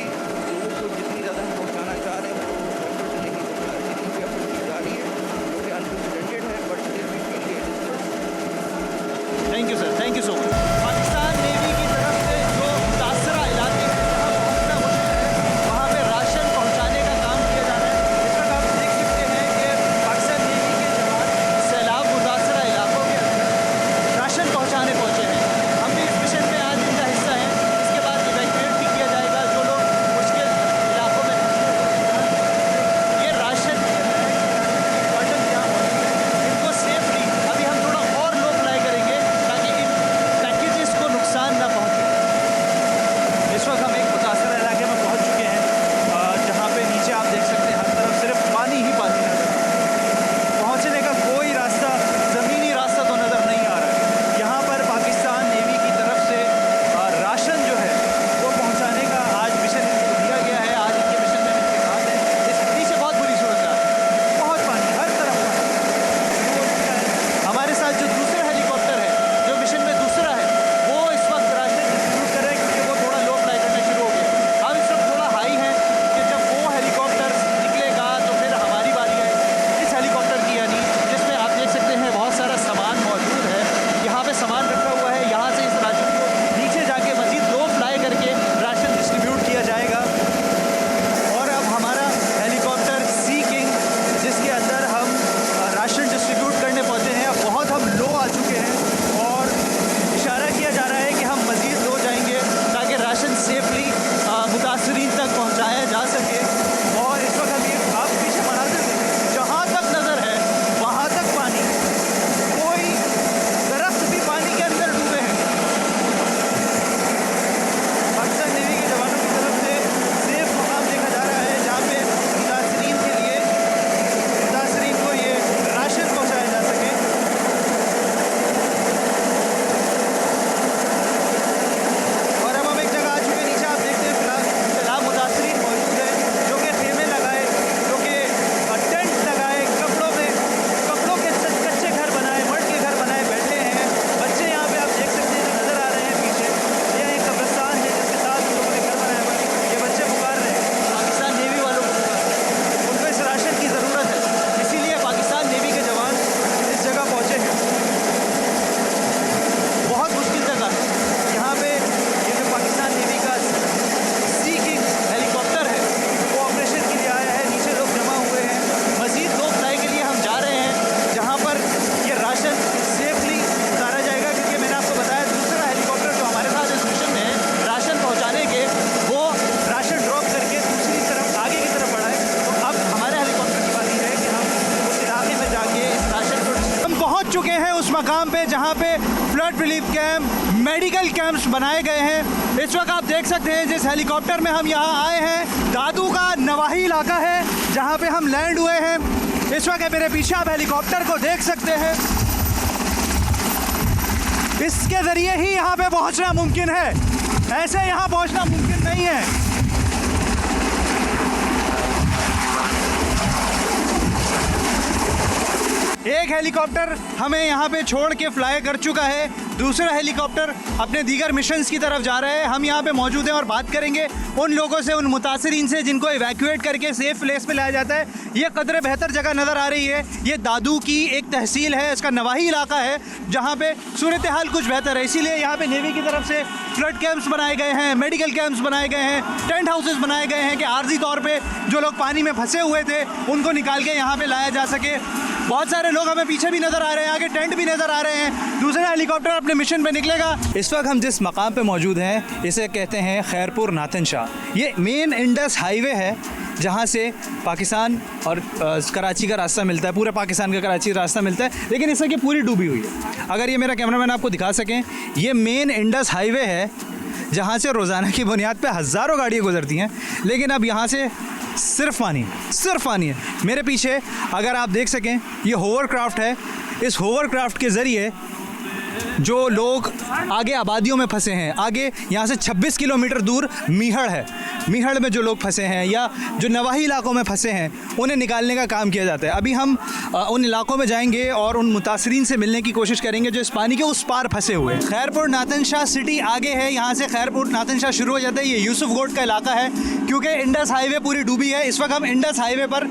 जितनी ज़्यादा हम पहुँचाना चाह रहे हैं वो नहीं पहुँचा रहे, क्योंकि अपनी जारी है जो कि अनप्रेसिडेंटेड है, but still we feel it. Thank you sir, thank you so much. Pakistan navy की तरफ से जो मुतासरा इलाके हैं जहाँ पहुँचना मुश्किल है, वहाँ पे राशन पहुँचाने का काम किया जा रहा है। इस वक्त आप देख सकते हैं कि पाकिस्तान नेवी के जवान सैलाब मुतासरा इलाकों के अंदर राशन पहुँचाने पहुँचे हैं। हम भी इस मिशन में पे जहाँ पे flood relief camp, medical camps बनाए गए हैं। इस वक्त आप देख सकते हैं जिस हेलीकॉप्टर में हम यहाँ आए हैं, दादू का नवाही इलाका है जहाँ पे हम लैंड हुए हैं। इस वक्त मेरे पीछे आप हेलीकॉप्टर को देख सकते हैं। इसके ज़रिए ही यहाँ पे पहुँचना मुमकिन है, ऐसे यहाँ पहुँचना मुमकिन नहीं है। एक हेलीकॉप्टर हमें यहाँ पे छोड़ के फ्लाई कर चुका है, दूसरा हेलीकॉप्टर अपने दीगर मिशंस की तरफ जा रहे हैं। हम यहाँ पे मौजूद हैं और बात करेंगे उन लोगों से, उन मुतासरीन से जिनको इवैक्यूएट करके सेफ प्लेस पे लाया जाता है। ये कदरे बेहतर जगह नज़र आ रही है। ये दादू की एक तहसील है, इसका नवाही इलाका है जहाँ पे सूरत हाल कुछ बेहतर है। इसीलिए यहाँ पे नेवी की तरफ से फ्लड कैंप्स बनाए गए हैं, मेडिकल कैंप्स बनाए गए हैं, टेंट हाउसेस बनाए गए हैं कि आर्जी तौर पर जो लोग पानी में फंसे हुए थे उनको निकाल के यहाँ पर लाया जा सके। बहुत सारे लोग हमें पीछे भी नजर आ रहे हैं, आगे टेंट भी नजर आ रहे हैं। दूसरा हेलीकॉप्टर अपने मिशन पे निकलेगा। इस वक्त हम जिस मकाम पे मौजूद हैं इसे कहते हैं खैरपुर नातन शाह। ये मेन इंडस हाईवे है जहाँ से पाकिस्तान और कराची का रास्ता मिलता है, पूरे पाकिस्तान का कराची का रास्ता मिलता है। लेकिन इस वक्त ये पूरी डूबी हुई है। अगर ये मेरा कैमरामैन आपको दिखा सकें, ये मेन इंडस हाईवे है जहाँ से रोज़ाना की बुनियाद पे हज़ारों गाड़ियाँ गुजरती हैं। लेकिन अब यहाँ से सिर्फ पानी है। मेरे पीछे अगर आप देख सकें, ये होवरक्राफ्ट है। इस होवरक्राफ्ट के ज़रिए जो लोग आगे आबादियों में फंसे हैं, आगे यहाँ से 26 किलोमीटर दूर मीहड़ है, मीहड़ में जो लोग फंसे हैं या जो नवाही इलाकों में फंसे हैं उन्हें निकालने का काम किया जाता है। अभी हम उन इलाकों में जाएंगे और उन मुतासरीन से मिलने की कोशिश करेंगे जो इस पानी के उस पार फंसे हुए हैं। खैरपुर नातन शाह सिटी आगे है, यहाँ से खैरपुर नातन शाह शुरू हो जाता है। ये यूसुफ गोट का इलाका है क्योंकि इंडस हाईवे पूरी डूबी है। इस वक्त हम इंडस हाईवे पर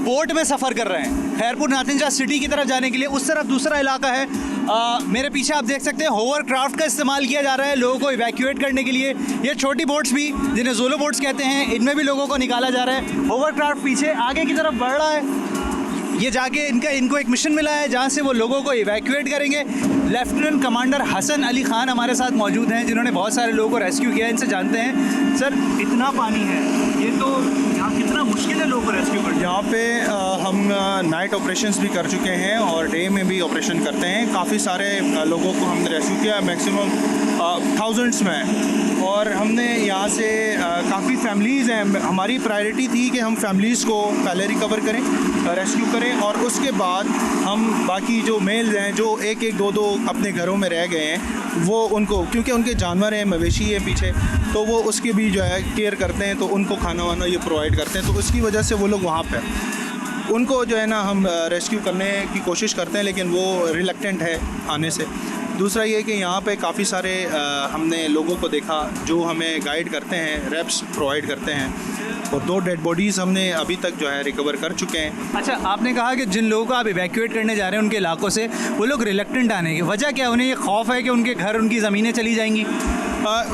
बोट में सफ़र कर रहे हैं खैरपुर नातन शाह सिटी की तरफ जाने के लिए। उस तरफ दूसरा इलाका है। मेरे पीछे आप देख सकते हैं होवरक्राफ्ट का इस्तेमाल किया जा रहा है लोगों को इवैक्यूएट करने के लिए। ये छोटी बोट्स भी, जिन्हें जोलो बोट्स कहते हैं, इनमें भी लोगों को निकाला जा रहा है। होवरक्राफ्ट पीछे आगे की तरफ बढ़ रहा है। ये जाके इनको एक मिशन मिला है जहाँ से वो लोगों को इवैक्यूएट करेंगे। लेफ्टिनेंट कमांडर हसन अली खान हमारे साथ मौजूद हैं जिन्होंने बहुत सारे लोगों को रेस्क्यू किया है। इनसे जानते हैं, सर इतना पानी है, ये तो यहाँ कितना मुश्किल है लोगों को रेस्क्यू करना? यहाँ पे हम नाइट ऑपरेशंस भी कर चुके हैं और डे में भी ऑपरेशन करते हैं। काफ़ी सारे लोगों को हमने रेस्क्यू किया, मैक्सिमम थाउजेंड्स में। और हमने यहाँ से काफ़ी फैमिलीज़ हैं, हमारी प्रायोरिटी थी कि हम फैमिलीज़ को पहले रिकवर करें, रेस्क्यू करें और उसके बाद हम बाकी जो मेल्स हैं जो एक दो अपने घरों में रह गए हैं वो उनको, क्योंकि उनके जानवर हैं, मवेशी है पीछे, तो वो उसकी भी जो है केयर करते हैं, तो उनको खाना वाना ये प्रोवाइड करते हैं। तो उसकी वजह से वो लोग वहाँ पर उनको जो है ना हम रेस्क्यू करने की कोशिश करते हैं, लेकिन वो रिलक्टेंट है आने से। दूसरा ये कि यहाँ पे काफ़ी सारे हमने लोगों को देखा जो हमें गाइड करते हैं, रेप्स प्रोवाइड करते हैं, और 2 डेड बॉडीज़ हमने अभी तक जो है रिकवर कर चुके हैं। अच्छा, आपने कहा कि जिन लोगों को आप इवैक्यूएट करने जा रहे हैं उनके इलाकों से, वो लोग रिलक्टेंट आने की वजह क्या है? उन्हें ये खौफ है कि उनके घर, उनकी ज़मीनें चली जाएंगी?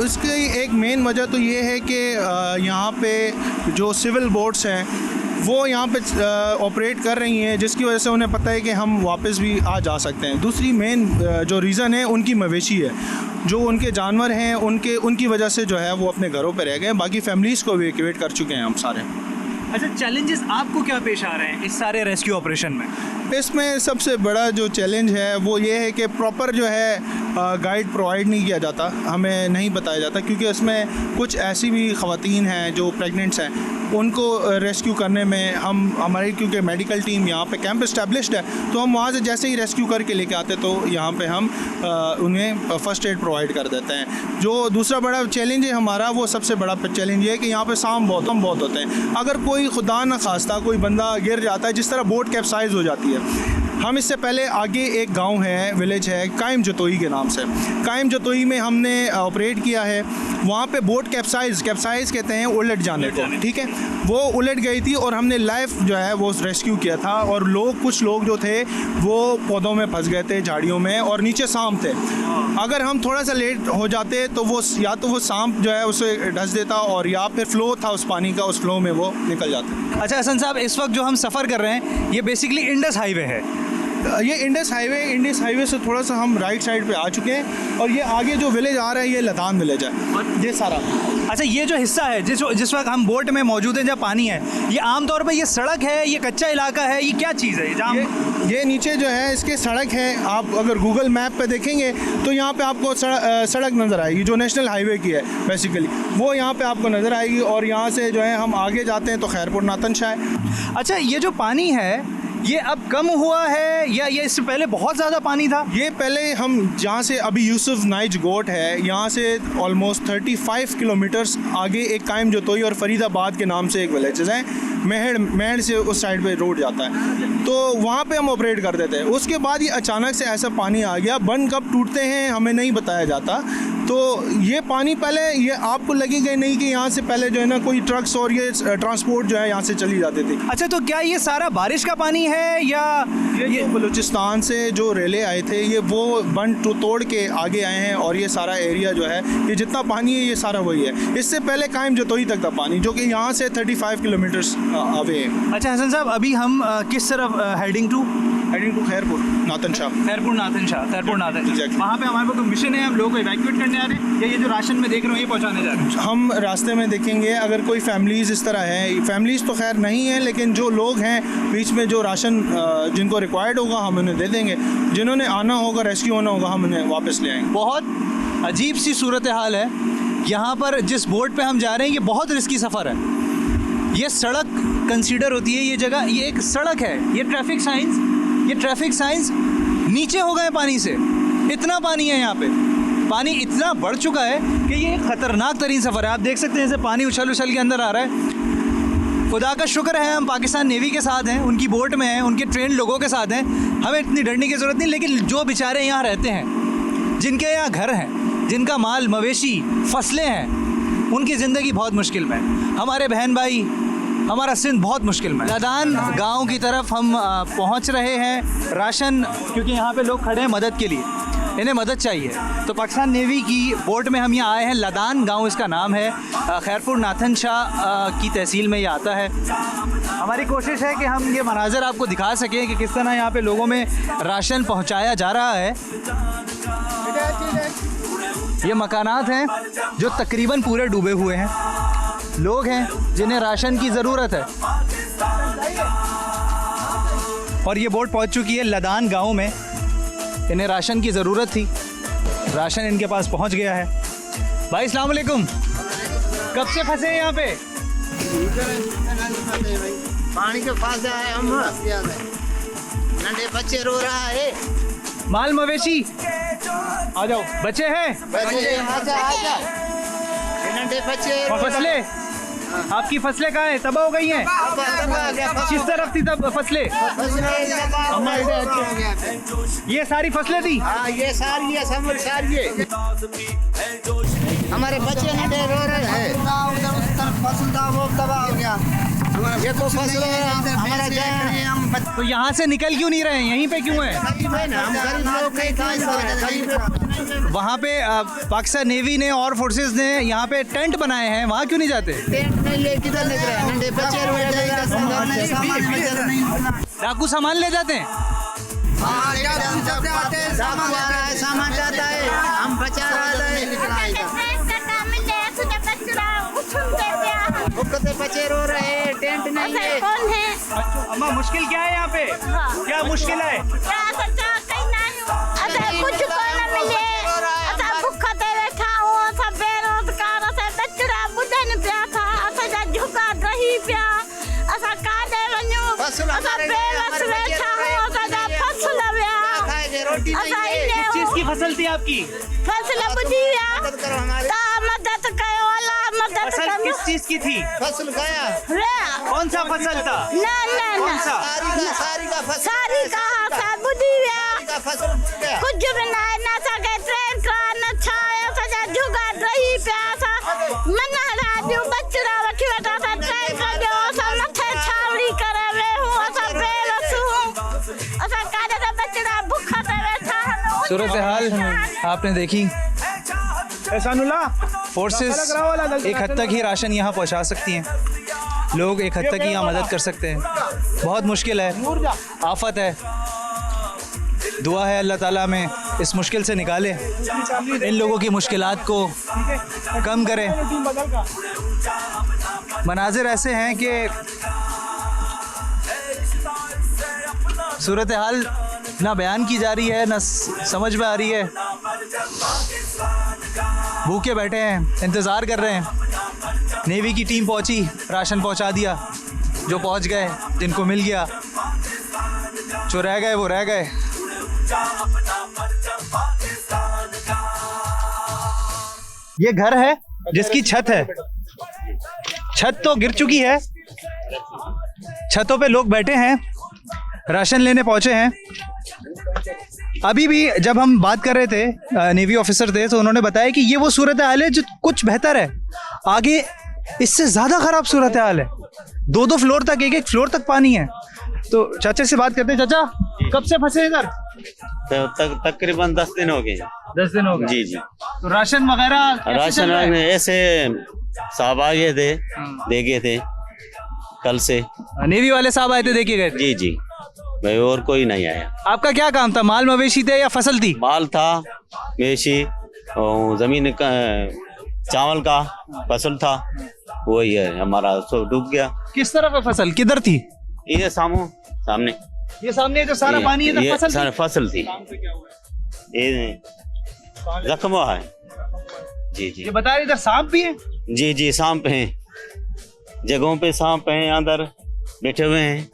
उसकी एक मेन वजह तो ये है कि यहाँ पे जो सिविल बोट्स हैं वो यहाँ पे ऑपरेट कर रही हैं, जिसकी वजह से उन्हें पता है कि हम वापस भी आ जा सकते हैं। दूसरी मेन जो रीज़न है उनकी मवेशी है, जो उनके जानवर हैं उनकी वजह से जो है वो अपने घरों पे रह गए। बाकी फैमिलीज़ को इवैक्यूएट कर चुके हैं हम सारे। अच्छा, चैलेंजेस आपको क्या पेश आ रहे हैं इस सारे रेस्क्यू ऑपरेशन में? इसमें सबसे बड़ा जो चैलेंज है वो ये है कि प्रॉपर जो है गाइड प्रोवाइड नहीं किया जाता, हमें नहीं बताया जाता, क्योंकि इसमें कुछ ऐसी भी ख़वातीन हैं जो प्रेग्नेंट्स हैं, उनको रेस्क्यू करने में हमारी क्योंकि मेडिकल टीम यहाँ पे कैंप इस्टेब्लिश्ड है, तो हम वहाँ से जैसे ही रेस्क्यू करके लेके आते तो यहाँ पे हम उन्हें फ़र्स्ट एड प्रोवाइड कर देते हैं। जो दूसरा बड़ा चैलेंज है हमारा, वो सबसे बड़ा चैलेंज ये है कि यहाँ पे सांप बहुत होते हैं। अगर कोई खुदा न खास्ता कोई बंदा गिर जाता है, जिस तरह बोट कैप्साइज़ हो जाती है, हम इससे पहले आगे एक गांव है, विलेज है कायम जतोई के नाम से, कायम जतोई में हमने ऑपरेट किया है। वहाँ पे बोट कैप्साइज़ कहते हैं उलट जाने को, ठीक है, वो उलट गई थी और हमने लाइफ जो है वो रेस्क्यू किया था। और कुछ लोग जो थे वो पौधों में फंस गए थे, झाड़ियों में, और नीचे सांप थे। अगर हम थोड़ा सा लेट हो जाते तो वो या तो वो सांप जो है उसे ढस देता, और या फिर फ्लो था उस पानी का, उस फ्लो में वो निकल जाते। अच्छा हसन साहब, इस वक्त जो हम सफ़र कर रहे हैं ये बेसिकली इंडस हाईवे है, ये इंडस हाईवे से थोड़ा सा हम राइट साइड पे आ चुके हैं और ये आगे जो विलेज आ रहा है ये लदान विलेज है, ये सारा। अच्छा, ये जो हिस्सा है जिस वक्त हम बोट में मौजूद हैं, जहाँ पानी है, ये आमतौर पे ये सड़क है, ये कच्चा इलाका है, ये क्या चीज़ है? ये नीचे जो है इसके सड़क है। आप अगर गूगल मैप पे देखेंगे तो यहाँ पे आपको सड़क नज़र आएगी जो नेशनल हाईवे की है बेसिकली, वो यहाँ पे आपको नज़र आएगी। और यहाँ से जो है हम आगे जाते हैं तो खैरपुर नातन शाह है। अच्छा, ये जो पानी है ये अब कम हुआ है या ये इससे पहले बहुत ज़्यादा पानी था? ये पहले हम जहाँ से अभी यूसुफ नाइज गोट है, यहाँ से ऑलमोस्ट 35 किलोमीटर्स आगे एक कायम जोतोई और फरीदाबाद के नाम से एक विलेजेस हैं, मेहड़ से उस साइड पे रोड जाता है, तो वहाँ पे हम ऑपरेट करते थे। उसके बाद ये अचानक से ऐसा पानी आ गया, बंद कब टूटते हैं हमें नहीं बताया जाता। तो ये पानी पहले ये आपको लगेगा नहीं कि यहाँ से पहले जो है ना कोई ट्रक्स और ये ट्रांसपोर्ट जो है यहाँ से चली जाती थी। अच्छा, तो क्या ये सारा बारिश का पानी है या ये बलूचिस्तान से जो रेले आए थे ये वो बंद तोड़ के आगे आए हैं और ये सारा एरिया जो है ये जितना पानी है ये सारा वही है। इससे पहले कायम जतोई तक था पानी जो कि यहाँ से 35 किलोमीटर्स अवे है। अच्छा हसन साहब, अभी हम किस तरफ हेडिंग टू खैरपुर नातन शाह। वहाँ पे हमारे पास मिशन है, हम लोगों को इवैक्यूएट करने आ रहे हैं या ये जो राशन में देख रहे हो ये पहुँचाने जा रहे हैं? हम रास्ते में देखेंगे अगर कोई फैमिलीज़ इस तरह है, फैमिलीज़ तो खैर नहीं है लेकिन जो लोग हैं बीच में जो राशन जिनको रिक्वायर्ड होगा हम उन्हें दे देंगे, जिन्होंने आना होगा रेस्क्यू होना होगा हम उन्हें वापस ले आएंगे। बहुत अजीब सी सूरत हाल है यहाँ पर, जिस बोट पे हम जा रहे हैं ये बहुत रिस्की सफ़र है। ये सड़क कंसीडर होती है, ये जगह ये एक सड़क है, ये ट्रैफिक साइंस नीचे हो गए पानी से, इतना पानी है यहाँ पे, पानी इतना बढ़ चुका है कि ये ख़तरनाक तरीन सफ़र है। आप देख सकते हैं जैसे पानी उछल के अंदर आ रहा है। खुदा का शुक्र है हम पाकिस्तान नेवी के साथ हैं, उनकी बोट में हैं, उनके ट्रेन लोगों के साथ हैं, हमें इतनी डरने की ज़रूरत नहीं। लेकिन जो बेचारे यहाँ रहते हैं, जिनके यहाँ घर हैं, जिनका माल मवेशी फसलें हैं, उनकी ज़िंदगी बहुत मुश्किल में है। हमारे बहन भाई, हमारा सिंध बहुत मुश्किल में। लदान गांव की तरफ हम पहुंच रहे हैं राशन, क्योंकि यहाँ पे लोग खड़े हैं मदद के लिए, इन्हें मदद चाहिए। तो पाकिस्तान नेवी की बोट में हम यहाँ आए हैं। लदान गांव इसका नाम है, खैरपुर नाथन शाह की तहसील में ये आता है। हमारी कोशिश है कि हम ये मनाज़र आपको दिखा सकें कि किस तरह यहाँ पे लोगों में राशन पहुँचाया जा रहा है। ये मकानात हैं जो तकरीबन पूरे डूबे हुए हैं, लोग हैं जिन्हें राशन की ज़रूरत है। और ये बोट पहुंच चुकी है लदान गांव में, इन्हें राशन की ज़रूरत थी, राशन इनके पास पहुंच गया है। भाई अस्सलाम वालेकुम, कब से फंसे हैं यहाँ पे? पानी के पास आए हम, नन्हे बच्चे रो रहा है। माल मवेशी आ जाओ, बच्चे हैं, फसलें, आपकी फसलें कहाँ हैं? तबाह हो गई हैं? किस तरफ थी तब फसलें? ये सारी फसलें थी? ये सारी है, सब सारी है। हमारे बच्चे नटे रो रहे हैं, फसल था वो तबाह हो गया। ये तो फसल हमारा तो यहाँ से निकल क्यों नहीं रहे हैं, यहीं पे क्यों हैं? वहाँ पे पाकिस्तान नेवी ने और फोर्सेस ने यहाँ पे टेंट बनाए हैं, वहाँ क्यों नहीं जाते? टेंट नहीं ले, किधर ले रहे हैं? डाकू सामान ले जाते हैं, सामान जाता है, हम बचा रहे हैं। बच्चे रो रहे हैं, टेंट नहीं है। कौन है? अम्मा मुश्किल क्या है यहाँ पे? क्या मुश्किल है? कुछ को न मिले, भूखा बैठा हो, सब बेरोजगार, बचड़ा बुधन पिया था, झुका रही पिया, काले वञो, बेबस बैठा हो, फसल किस चीज की फसल थी आपकी? फसल बुझी मदद कयो, मदद फसल किस चीज की थी? फसल गया। कौन सा फसल था? ना सारी का फसल, सारी कहा था बुझी फसल कुछ भी ना सके, ट्रेन का न छाया, सजा झुका रही प्यासा, मन राजू बचड़ा वठी वटा सा, ट्रेन का जो सब मथे छावड़ी करे वे हूं, सब बेलस हूं, असा काले का बचड़ा भूखा से बैठा। सूरत हाल आपने देखी। फोर्सेस एक हद तक ही राशन यहाँ पहुँचा सकती हैं, लोग एक हद तक ही यहाँ मदद कर सकते हैं। बहुत मुश्किल है, आफत है, दुआ है अल्लाह ताला हमें इस मुश्किल से निकाले, इन लोगों की मुश्किलात को कम करे। मनाजिर ऐसे हैं कि सूरत हाल ना बयान की जा रही है, ना समझ में आ रही है। भूखे बैठे हैं, इंतज़ार कर रहे हैं। नेवी की टीम पहुंची, राशन पहुंचा दिया, जो पहुंच गए, जिनको मिल गया, जो रह गए वो रह गए। ये घर है जिसकी छत है, छत तो गिर चुकी है, छतों पे लोग बैठे हैं, राशन लेने पहुंचे हैं। अभी भी जब हम बात कर रहे थे, नेवी ऑफिसर थे, तो उन्होंने बताया कि ये वो सूरत हाल है जो कुछ बेहतर है, आगे इससे ज़्यादा ख़राब सूरत हाल है। 2-2 फ्लोर तक, एक फ्लोर तक पानी है। तो चाचा से बात करते हैं। चाचा, कब से फंसे इधर? तकरीबन 10 दिन हो गए। 10 दिन हो गए? जी जी। तो राशन वगैरह ऐसे साहब आ गए थे, दे गए थे कल से। नेवी वाले साहब आए थे, देखे गए? जी जी भाई, और कोई नहीं आया। आपका क्या काम था? माल मवेशी थे या फसल थी? माल था, मवेशी, जमीन का, चावल का फसल था, वही है हमारा, सब डूब गया। किस तरफ है फसल? किधर थी? ये सामने ये सामने जो सारा पानी है, ये फसल फसल थी। ये जख्म हुआ है। जी जी। ये बता रहे इधर सांप भी है? जी जी, सांप हैं, जगहों पे सांप हैं, अंदर बैठे हुए हैं।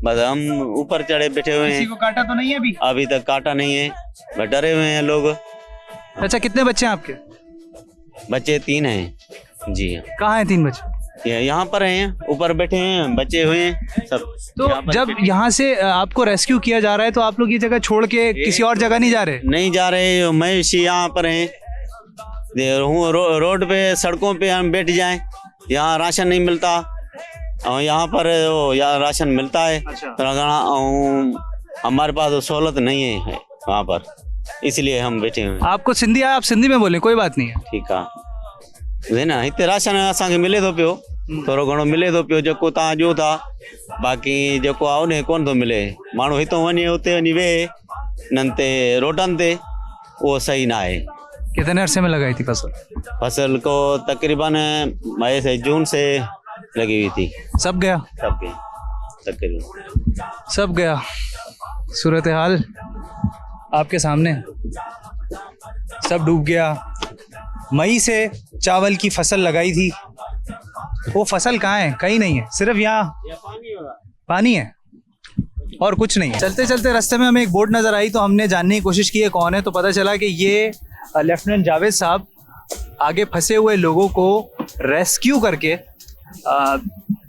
बस हम ऊपर चढ़े बैठे हुए हैं। किसी को काटा तो नहीं है अभी? अभी तक काटा नहीं है, बस डरे हुए हैं लोग। अच्छा, कितने बच्चे हैं आपके? बच्चे 3 हैं। जी हाँ। कहाँ हैं 3 बच्चे? यहाँ पर हैं, ऊपर बैठे हैं, बच्चे हुए हैं सब। तो जब यहाँ से आपको रेस्क्यू किया जा रहा है, तो आप लोग ये जगह छोड़ के किसी और जगह नहीं जा रहे? नहीं जा रहे, मवेशी यहाँ पर हैं। रोड पे, सड़कों पे हम बैठ जाएं, यहाँ राशन नहीं मिलता, और यहाँ पर यहाँ राशन मिलता है। हमारे पास तो सहूलत नहीं है वहाँ पर, इसलिए हम बैठे हैं। आपको सिंधी है, आप सिंधी में बोले, कोई बात नहीं है। ठीक है ना, इतने राशन असांखे मिले थो पियो, थोरो घणो मिले थो पियो, जेको तव्हां ॾियो था। बाक़ी जेको आहे उन कोन थो मिले। माण्हू हितां वञे उते वञी वेहे इन्हनि ते रोडनि ते, उहो सही ना आहे। कितने अरसे में लगाई थी फसल? फसल को तकरीबन मई से जून से लगी हुई थी। सब गया? सब गया तकरीबन, सब गया। सूरत हाल आपके सामने, सब डूब गया। मई से चावल की फसल लगाई थी, वो फसल कहाँ है? कहीं नहीं है, सिर्फ यहाँ पानी है और कुछ नहीं है। चलते चलते रास्ते में हमें एक बोट नजर आई, तो हमने जानने की कोशिश की है कौन है। तो पता चला कि ये लेफ्टिनेंट जावेद साहब आगे फंसे हुए लोगों को रेस्क्यू करके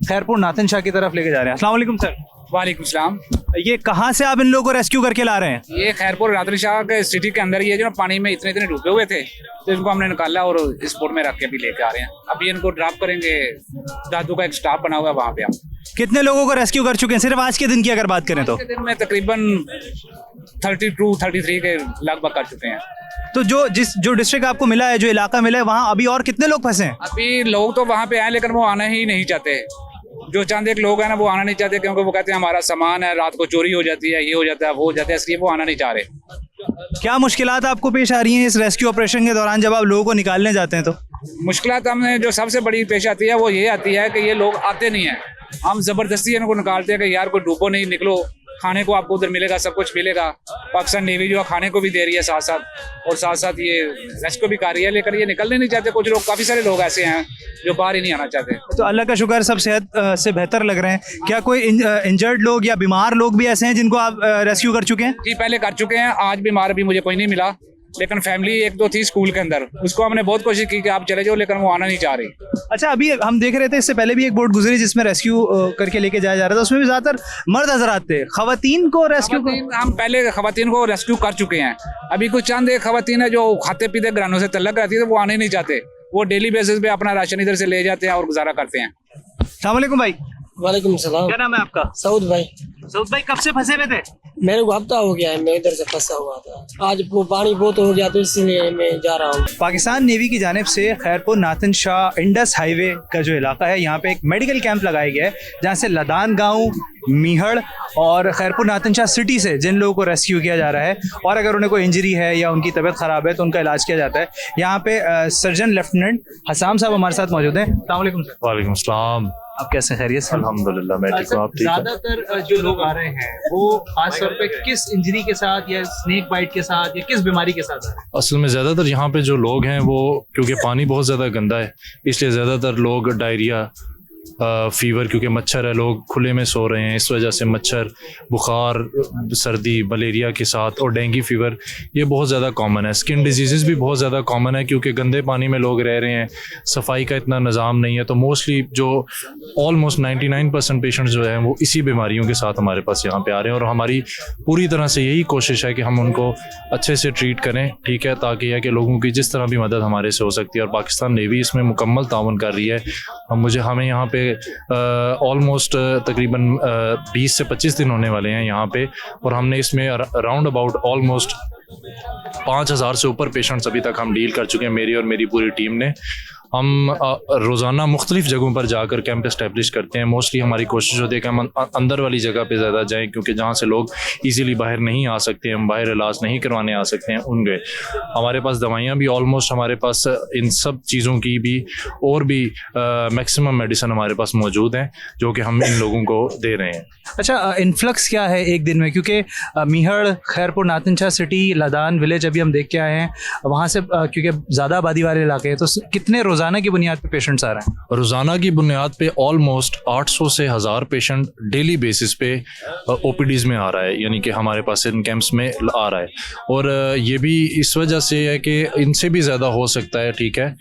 खैरपुर नाथन शाह की तरफ लेके जा रहे हैं। अस्सलाम वालेकुम सर। वालेकुम सलाम। ये कहाँ से आप इन लोगों को रेस्क्यू करके ला रहे हैं? ये खैरपुर नाथन शाह के सिटी के अंदर ही है, जो पानी में इतने डूबे हुए थे, तो इनको हमने निकाला और इस बोट में रख के भी लेके आ रहे हैं। अभी इनको ड्रॉप करेंगे, दादू का एक स्टाफ बना हुआ है वहाँ पे। हम कितने लोगों को रेस्क्यू कर चुके हैं सिर्फ आज के दिन की अगर बात करें तो? आज के दिन में तकरीबन 32-33 के लगभग कर चुके हैं। तो जो डिस्ट्रिक्ट आपको मिला है, जो इलाका मिला है, वहाँ अभी और कितने लोग फंसे हैं? अभी लोग तो वहाँ पे आए, लेकिन वो आना ही नहीं चाहते। जो चंद एक लोग हैं ना, वो आना नहीं चाहते, क्योंकि वो कहते हैं हमारा सामान है, रात को चोरी हो जाती है, ये हो जाता है, वो हो जाता है, इसलिए वो आना नहीं चाह रहे। क्या मुश्किलात आपको पेश आ रही हैं इस रेस्क्यू ऑपरेशन के दौरान जब आप लोगों को निकालने जाते हैं? तो मुश्किलात हमें जो सबसे बड़ी पेश आती है वो ये आती है कि ये लोग आते नहीं हैं। हम जबरदस्ती इनको निकालते हैं कि यार कोई डूबो नहीं, निकलो, खाने को आपको उधर मिलेगा, सब कुछ मिलेगा। पाकिस्तान नेवी जो है खाने को भी दे रही है साथ साथ, और साथ साथ ये रेस्क्यू भी कर रही है, लेकिन ये निकलने नहीं चाहते। कुछ लोग, काफी सारे लोग ऐसे हैं जो बाहर ही नहीं आना चाहते। तो अल्लाह का शुक्र, सब सेहत से बेहतर लग रहे हैं। क्या कोई इंजर्ड लोग या बीमार लोग भी ऐसे हैं जिनको आप रेस्क्यू कर चुके हैं? जी, पहले कर चुके हैं। आज बीमार अभी मुझे कोई नहीं मिला, लेकिन फैमिली एक दो थी स्कूल के अंदर, उसको हमने बहुत कोशिश की कि आप चले जाओ, लेकिन वो आना नहीं चाह रही। अच्छा, अभी हम देख रहे थे इससे पहले भी एक बोट गुजरी जिसमें रेस्क्यू करके लेके जाया जा रहा था, उसमें भी ज्यादातर मर्द हजरात थे। खवातीन को रेस्क्यू हम पहले खवातीन को रेस्क्यू कर चुके हैं। अभी कुछ चंद एक खवातीन है जो खाते पीते घरानों से तल्लक रहती है, वो आने नहीं चाहते। वो डेली बेसिस पे अपना राशन इधर से ले जाते हैं और गुजारा करते हैं। अस्सलाम वालेकुम भाई। वालेकुम सलाम। क्या नाम है आपका? सऊद भाई। सऊद भाई, कब से फंसे हुए थे? मेरे को हफ्ता हो गया है, मैं इधर से फंसा हुआ था। आज वो पानी बहुत हो गया तो इसलिए मैं जा रहा हूँ। पाकिस्तान नेवी की जानिब से Khairpur Nathan Shah Indus highway का जो इलाका है, यहाँ पे एक मेडिकल कैंप लगाया गया है, जहाँ से लदान गांव, मीहड़ और खैरपुर नाथन शाह सिटी से जिन लोगों को रेस्क्यू किया जा रहा है और अगर उन्हें कोई इंजरी है या उनकी तबीयत ख़राब है तो उनका इलाज किया जाता है। यहाँ पे सर्जन लेफ्टिनेंट हसाम साहब हमारे साथ मौजूद हैं। अस्सलाम वालेकुम सर। वालेकुम सलाम। आप कैसे, खैरियत से? अल्हम्दुलिल्लाह मैं ठीक हूँ, आप ठीक हैं? ज्यादातर जो लोग आ रहे हैं वो खास तौर पे किस इंजरी के साथ या स्नेक बाइट के साथ या किस बीमारी के साथ आ रहे हैं? असल में ज़्यादातर यहाँ पे जो लोग हैं वो, क्योंकि पानी बहुत ज़्यादा गंदा है, इसलिए ज़्यादातर लोग डायरिया, फीवर, क्योंकि मच्छर है, लोग खुले में सो रहे हैं, इस वजह से मच्छर, बुखार, सर्दी, मलेरिया के साथ और डेंगू फीवर ये बहुत ज़्यादा कॉमन है। स्किन डिजीज़ भी बहुत ज़्यादा कॉमन है क्योंकि गंदे पानी में लोग रह रहे हैं, सफाई का इतना निज़ाम नहीं है, तो मोस्टली जो ऑलमोस्ट 99% पेशेंट्स जो हैं वो इसी बीमारियों के साथ हमारे पास यहाँ पे आ रहे हैं और हमारी पूरी तरह से यही कोशिश है कि हम उनको अच्छे से ट्रीट करें, ठीक है, ताकि यह कि लोगों की जिस तरह भी मदद हमारे से हो सकती है। और पाकिस्तान नेवी इसमें मुकम्मल ताउन कर रही है। हमें यहाँ पे ऑलमोस्ट तकरीबन 20 से 25 दिन होने वाले हैं यहाँ पे और हमने इसमें राउंड अबाउट ऑलमोस्ट 5000 से ऊपर पेशेंट्स अभी तक हम डील कर चुके हैं, मेरी और मेरी पूरी टीम ने। हम रोज़ाना मुख्तलिफ जगहों पर जाकर कैंप इस्टेब्लिश करते हैं। मोस्टली हमारी कोशिश होती है कि हम अंदर वाली जगह पे ज़्यादा जाएं क्योंकि जहाँ से लोग इजीली बाहर नहीं आ सकते, हम बाहर इलाज नहीं करवाने आ सकते हैं उनके। हमारे पास दवाइयाँ भी ऑलमोस्ट, हमारे पास इन सब चीज़ों की भी और भी मैक्सिमम मेडिसिन हमारे पास मौजूद हैं जो कि हम इन लोगों को दे रहे हैं। अच्छा, इन्फ्लक्स क्या है एक दिन में? क्योंकि मीहड़, खैरपुर नाथन शाह सिटी, लदान विलेज अभी हम देख के आए हैं, वहाँ से क्योंकि ज़्यादा आबादी वाले इलाके हैं, तो कितने रोज़ाना की बुनियाद पे पेशेंट्स आ रहे हैं? रोज़ाना की बुनियाद पे ऑलमोस्ट 800 से 1000 पेशेंट डेली बेसिस पे ओपीडीज़ में आ रहा है, यानी कि हमारे पास इन कैंप्स में आ रहा है। और ये भी इस वजह से है कि इनसे भी ज़्यादा हो सकता है, ठीक है।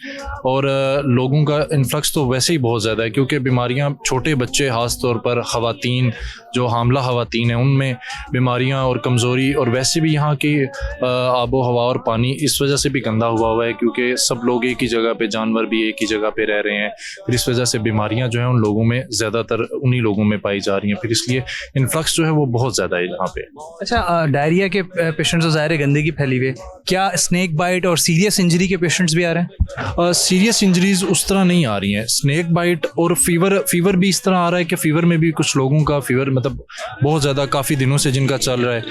और लोगों का इन्फ्लक्स तो वैसे ही बहुत ज़्यादा है क्योंकि बीमारियाँ, छोटे बच्चे ख़ास तौर पर, ख़वातीन, जो हामला ख़वातीन हैं, उनमें बीमारियाँ और कमज़ोरी, और वैसे भी यहाँ की आबो हवा और पानी इस वजह से भी गंदा हुआ है क्योंकि सब लोग एक ही जगह पे, जानवर भी एक ही जगह पे रह रहे हैं, फिर इस वजह से बीमारियां जो हैं उन लोगों में ज़्यादातर उन्हीं लोगों में पाई जा रही हैं, फिर इसलिए इन्फ्लक्स जो है वो बहुत ज़्यादा है यहाँ पे। अच्छा, डायरिया के पेशेंट्स तो ज़ाहिर है गंदगी फैली हुई है, क्या स्नेक बाइट और सीरियस इंजरी के पेशेंट्स भी आ रहे हैं? सीरियस इंजरीज उस तरह नहीं आ रही हैं। स्नेक बाइट और फीवर भी इस तरह आ रहा है कि फीवर में भी कुछ लोगों का फीवर मतलब बहुत ज़्यादा काफ़ी दिनों से जिनका चल रहा है,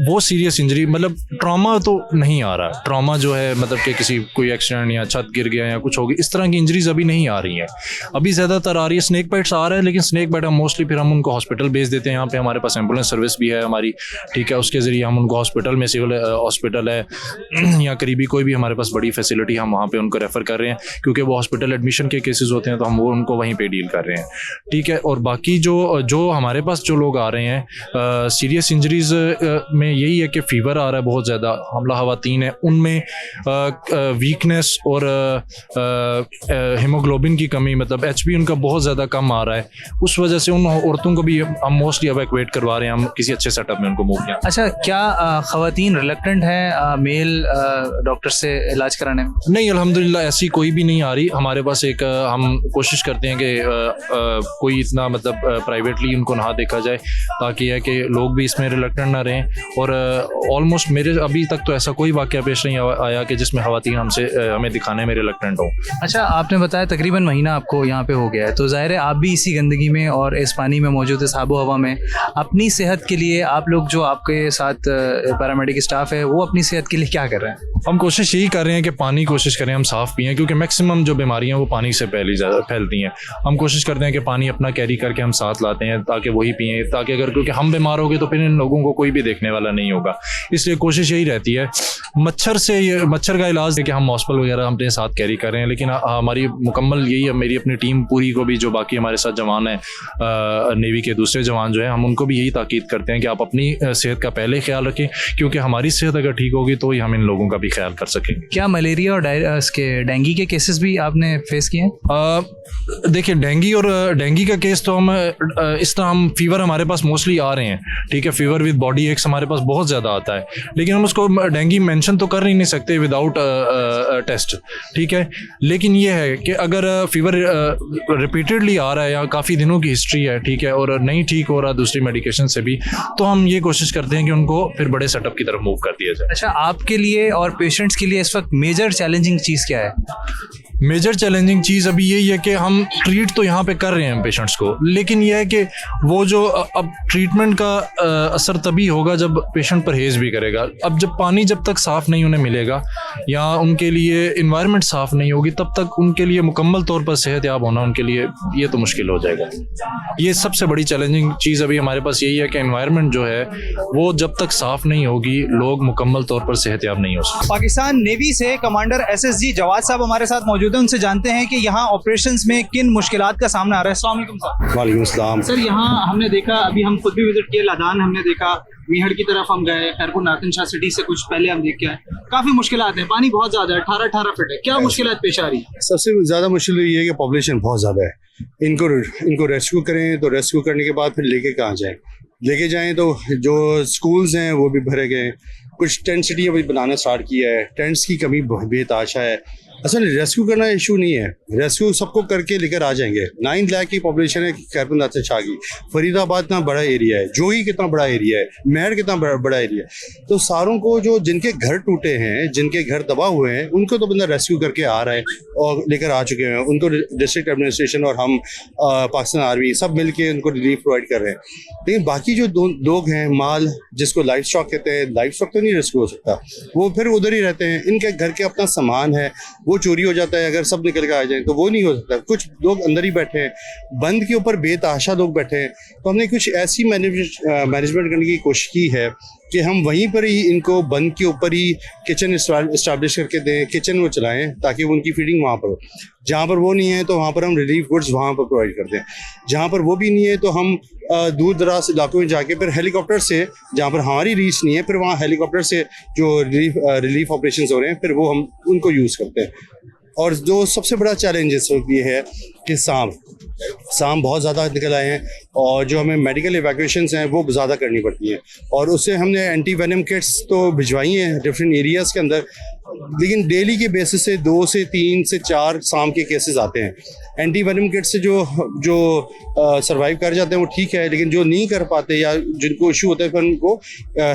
वो सीरियस इंजरी, मतलब ट्रॉमा तो नहीं आ रहा। ट्रॉमा जो है मतलब कि किसी कोई एक्सीडेंट या छत गिर गया या कुछ हो गया, इस तरह की इंजरीज अभी नहीं आ रही हैं। अभी ज़्यादातर आ रही है स्नेक बाइट्स आ रहा है, लेकिन स्नेक बाइट हम मोस्टली फिर हम उनको हॉस्पिटल भेज देते हैं। यहाँ पे हमारे पास एम्बुलेंस सर्विस भी है हमारी, ठीक है, उसके ज़रिए हम उनको हॉस्पिटल में, सिविल हॉस्पिटल है या करीबी कोई भी हमारे पास बड़ी फैसिलिटी, हम वहाँ पे उनको रेफ़र कर रहे हैं क्योंकि वो हॉस्पिटल एडमिशन के केसेस होते हैं तो हम वो उनको वहीं पे डील कर रहे हैं, ठीक है। और बाकी जो हमारे पास जो लोग आ रहे हैं सीरियस इंजरीज में यही है कि फ़ीवर आ रहा है बहुत ज़्यादा, हमला ख़वातीन है उनमें वीकनेस और हीमोग्लोबिन की कमी, मतलब HB उनका बहुत ज़्यादा कम आ रहा है, उस वजह से उन औरतों को भी हम मोस्टली एवैक्यूएट करवा रहे हैं, हम किसी अच्छे सेटअप में उनको मूव किया। अच्छा, क्या ख़वातीन रिलक्टेंट है मेल डॉक्टर से इलाज कराने में? नहीं, अल्हम्दुलिल्लाह ऐसी कोई भी नहीं आ रही हमारे पास। एक हम कोशिश करते हैं कि कोई इतना मतलब प्राइवेटली उनको ना देखा जाए ताकि यह कि लोग भी इसमें रिलक्टेंट ना रहें। और ऑलमोस्ट मेरे अभी तक तो ऐसा कोई वाक़या पेश नहीं आया कि जिसमें ख़वातीन हमें दिखाने में रिलक्टेंट हो। अच्छा, आपने बताया तकरीबन महीना आपको यहाँ पे हो गया है, तो ज़ाहिर है आप भी इसी गंदगी में और इस पानी में मौजूद है, आबो हवा में। अपनी सेहत के लिए आप लोग, जो आपके साथ पैरामेडिक स्टाफ है, वो अपनी सेहत के लिए क्या कर रहे हैं? हम कोशिश यही कर रहे हैं कि पानी कोशिश करें हम साफ़ पिएं क्योंकि मैक्सिमम जो बीमारियां वो पानी से फैलती हैं। हम कोशिश करते हैं कि पानी अपना कैरी करके हम साथ लाते हैं ताकि वही पिएं, ताकि अगर क्योंकि हम बीमार हो गए तो फिर इन लोगों को कोई भी देखने वाला नहीं होगा, इसलिए कोशिश यही रहती है। मच्छर का इलाज है कि हम मॉस्पल वगैरह अपने साथ कैरी कर रहे हैं, लेकिन हमारी मुकम्मल यही है, मेरी अपनी टीम पूरी को भी, जो बाकी हमारे साथ जवान हैं नेवी के दूसरे जवान जो हैं, हम उनको भी यही ताकीद करते हैं कि आप अपनी सेहत का पहले ख्याल रखें क्योंकि हमारी सेहत अगर ठीक होगी तो ही हम इन लोगों का भी ख्याल कर सकेंगे। क्या मलेरिया और डेंगू के केसेस भी आपने फेस किए हैं? देखिए, डेंगू का केस तो हम इस तरह, हम फीवर हमारे पास मोस्टली आ रहे हैं, ठीक है, फीवर विद बॉडी एक्स हमारे पास बहुत ज़्यादा आता है, लेकिन हम उसको डेंगू मेंशन तो कर ही नहीं सकते विदाउट टेस्ट, ठीक है। लेकिन ये है कि अगर फीवर रिपीटेडली आ रहा है या काफ़ी दिनों की हिस्ट्री है, ठीक है, और नहीं ठीक हो रहा दूसरी मेडिकेशन से भी, तो हम ये कोशिश करते हैं कि उनको फिर बड़े सेटअप की तरफ मूव कर दिया जाए। अच्छा, आपके लिए और पेशेंट्स के लिए इस वक्त मेजर चैलेंजिंग चीज़ क्या है? मेजर चैलेंजिंग चीज़ अभी यही है कि हम ट्रीट तो यहाँ पे कर रहे हैं पेशेंट्स को, लेकिन यह है कि वो जो अब ट्रीटमेंट का असर तभी होगा जब पेशेंट परहेज़ भी करेगा। अब जब पानी जब तक साफ़ नहीं उन्हें मिलेगा या उनके लिए इन्वायरमेंट साफ़ नहीं होगी, तब तक उनके लिए मुकम्मल तौर पर सेहतयाब होना उनके लिए ये तो मुश्किल हो जाएगा। ये सबसे बड़ी चैलेंजिंग चीज़ अभी हमारे पास यही है कि इन्वायरमेंट जो है वो जब तक साफ़ नहीं होगी, लोग मुकम्मल तौर पर सेहतयाब नहीं हो सकते। पाकिस्तान नेवी से कमांडर SSG जवाद साहब हमारे साथ मौजूद हैं, उनसे जानते हैं कि यहाँ ऑपरेशंस में किन मुश्किलात का सामना आ रहा है। अस्सलाम वालेकुम सर। वालेकुम सलाम। सर, यहाँ हमने देखा, अभी हम खुद भी विजिट किए लादान, हमने देखा मीहड़ की तरफ हम गए, खैरपुर नातिन शाह सिटी से कुछ पहले हम देख के आए, काफी मुश्किलात हैं, पानी बहुत ज्यादा है, 18 फीट है। क्या मुश्किलात पेश आ रही है? सबसे ज्यादा मुश्किल ये है कि पॉपुलेशन बहुत ज्यादा है। इनको रेस्क्यू करें तो रेस्क्यू करने के बाद फिर लेके कहाँ जाएं? लेके जाएं तो जो स्कूल्स हैं वो भी भरे गए, कुछ टेंट सिटी अभी बनाना स्टार्ट किया है, टेंट्स की कमी बेताशा है। असल रेस्क्यू करना इशू नहीं है, रेस्क्यू सबको करके लेकर आ जाएंगे। 9 लाख की पॉपुलेशन है खैरपुर नातिन शाह की, फरीदाबाद कितना बड़ा एरिया है, जोही कितना बड़ा एरिया है, मेहर कितना बड़ा एरिया है। तो सारों को जो जिनके घर टूटे हैं, जिनके घर तबाह हुए हैं, उनको तो बंदा रेस्क्यू करके आ रहा है और लेकर आ चुके हैं। उनको डिस्ट्रिक्ट एडमिनिस्ट्रेशन और हम पाकिस्तान आर्मी सब मिल के उनको रिलीफ प्रोवाइड कर रहे हैं। लेकिन बाकी जो लोग हैं, माल जिसको लाइफ स्टॉक कहते हैं, लाइफ स्टॉक तो नहीं रेस्क्यू हो सकता, वो फिर उधर ही रहते हैं। इनके घर के अपना सामान है, वो चोरी हो जाता है, अगर सब निकल के आ जाए तो वो नहीं हो सकता। कुछ लोग अंदर ही बैठे हैं, बंद के ऊपर बेतहाशा लोग बैठे हैं। तो हमने कुछ ऐसी मैनेजमेंट करने की कोशिश की है कि हम वहीं पर ही इनको बंद के ऊपर ही किचन इस्टेब्लिश करके दें, किचन वो चलाएं ताकि वो उनकी फीडिंग वहाँ पर हो। जहाँ पर वो नहीं है तो वहाँ पर हम रिलीफ गुड्स वहाँ पर प्रोवाइड करते हैं। जहाँ पर वो भी नहीं है तो हम दूर दराज इलाकों में जाके फिर हेलीकॉप्टर से, जहाँ पर हमारी रीच नहीं है, फिर वहाँ हेलीकॉप्टर से जो रिलीफ ऑपरेशंस हो रहे हैं, फिर वो हम उनको यूज़ करते हैं। और जो सबसे बड़ा चैलेंज इस वक्त ये है कि सांप बहुत ज़्यादा निकल आए हैं और जो हमें मेडिकल इवैक्यूएशंस हैं वो ज़्यादा करनी पड़ती हैं। और उससे हमने एंटी वेनम किट्स तो भिजवाई हैं डिफरेंट एरियाज़ के अंदर, लेकिन डेली के बेसिस से 2 से 3 से 4 सांप के केसेस आते हैं। एंटी वेनम किट से जो सर्वाइव कर जाते हैं वो ठीक है, लेकिन जो नहीं कर पाते या जिनको इशू होता है फिर उनको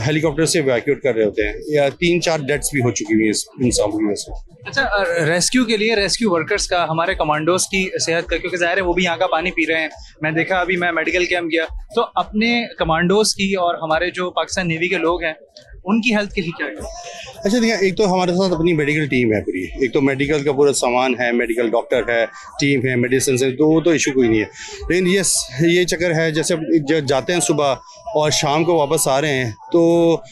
हेलीकॉप्टर से इवैक्यूएट कर रहे होते हैं, या 3-4 डेथ्स भी हो चुकी हुई हैं इन सांपों की वजह से। अच्छा, रेस्क्यू के लिए रेस्क्यू वर्कर्स का, हमारे कमांडोज की सेहत का, क्योंकि जाहिर है वो भी यहाँ का पानी पी रहे हैं। मैं देखा, अभी मैं मेडिकल कैंप गया तो अपने कमांडोज की और हमारे जो पाकिस्तान नेवी के लोग हैं उनकी हेल्थ के लिए क्या है? अच्छा देखिए, एक तो हमारे साथ अपनी मेडिकल टीम है पूरी, एक तो मेडिकल का पूरा सामान है, मेडिकल डॉक्टर है, टीम है, मेडिसिन है, तो वो तो इशू कोई नहीं है। लेकिन ये चक्कर है, जैसे जाते हैं सुबह और शाम को वापस आ रहे हैं तो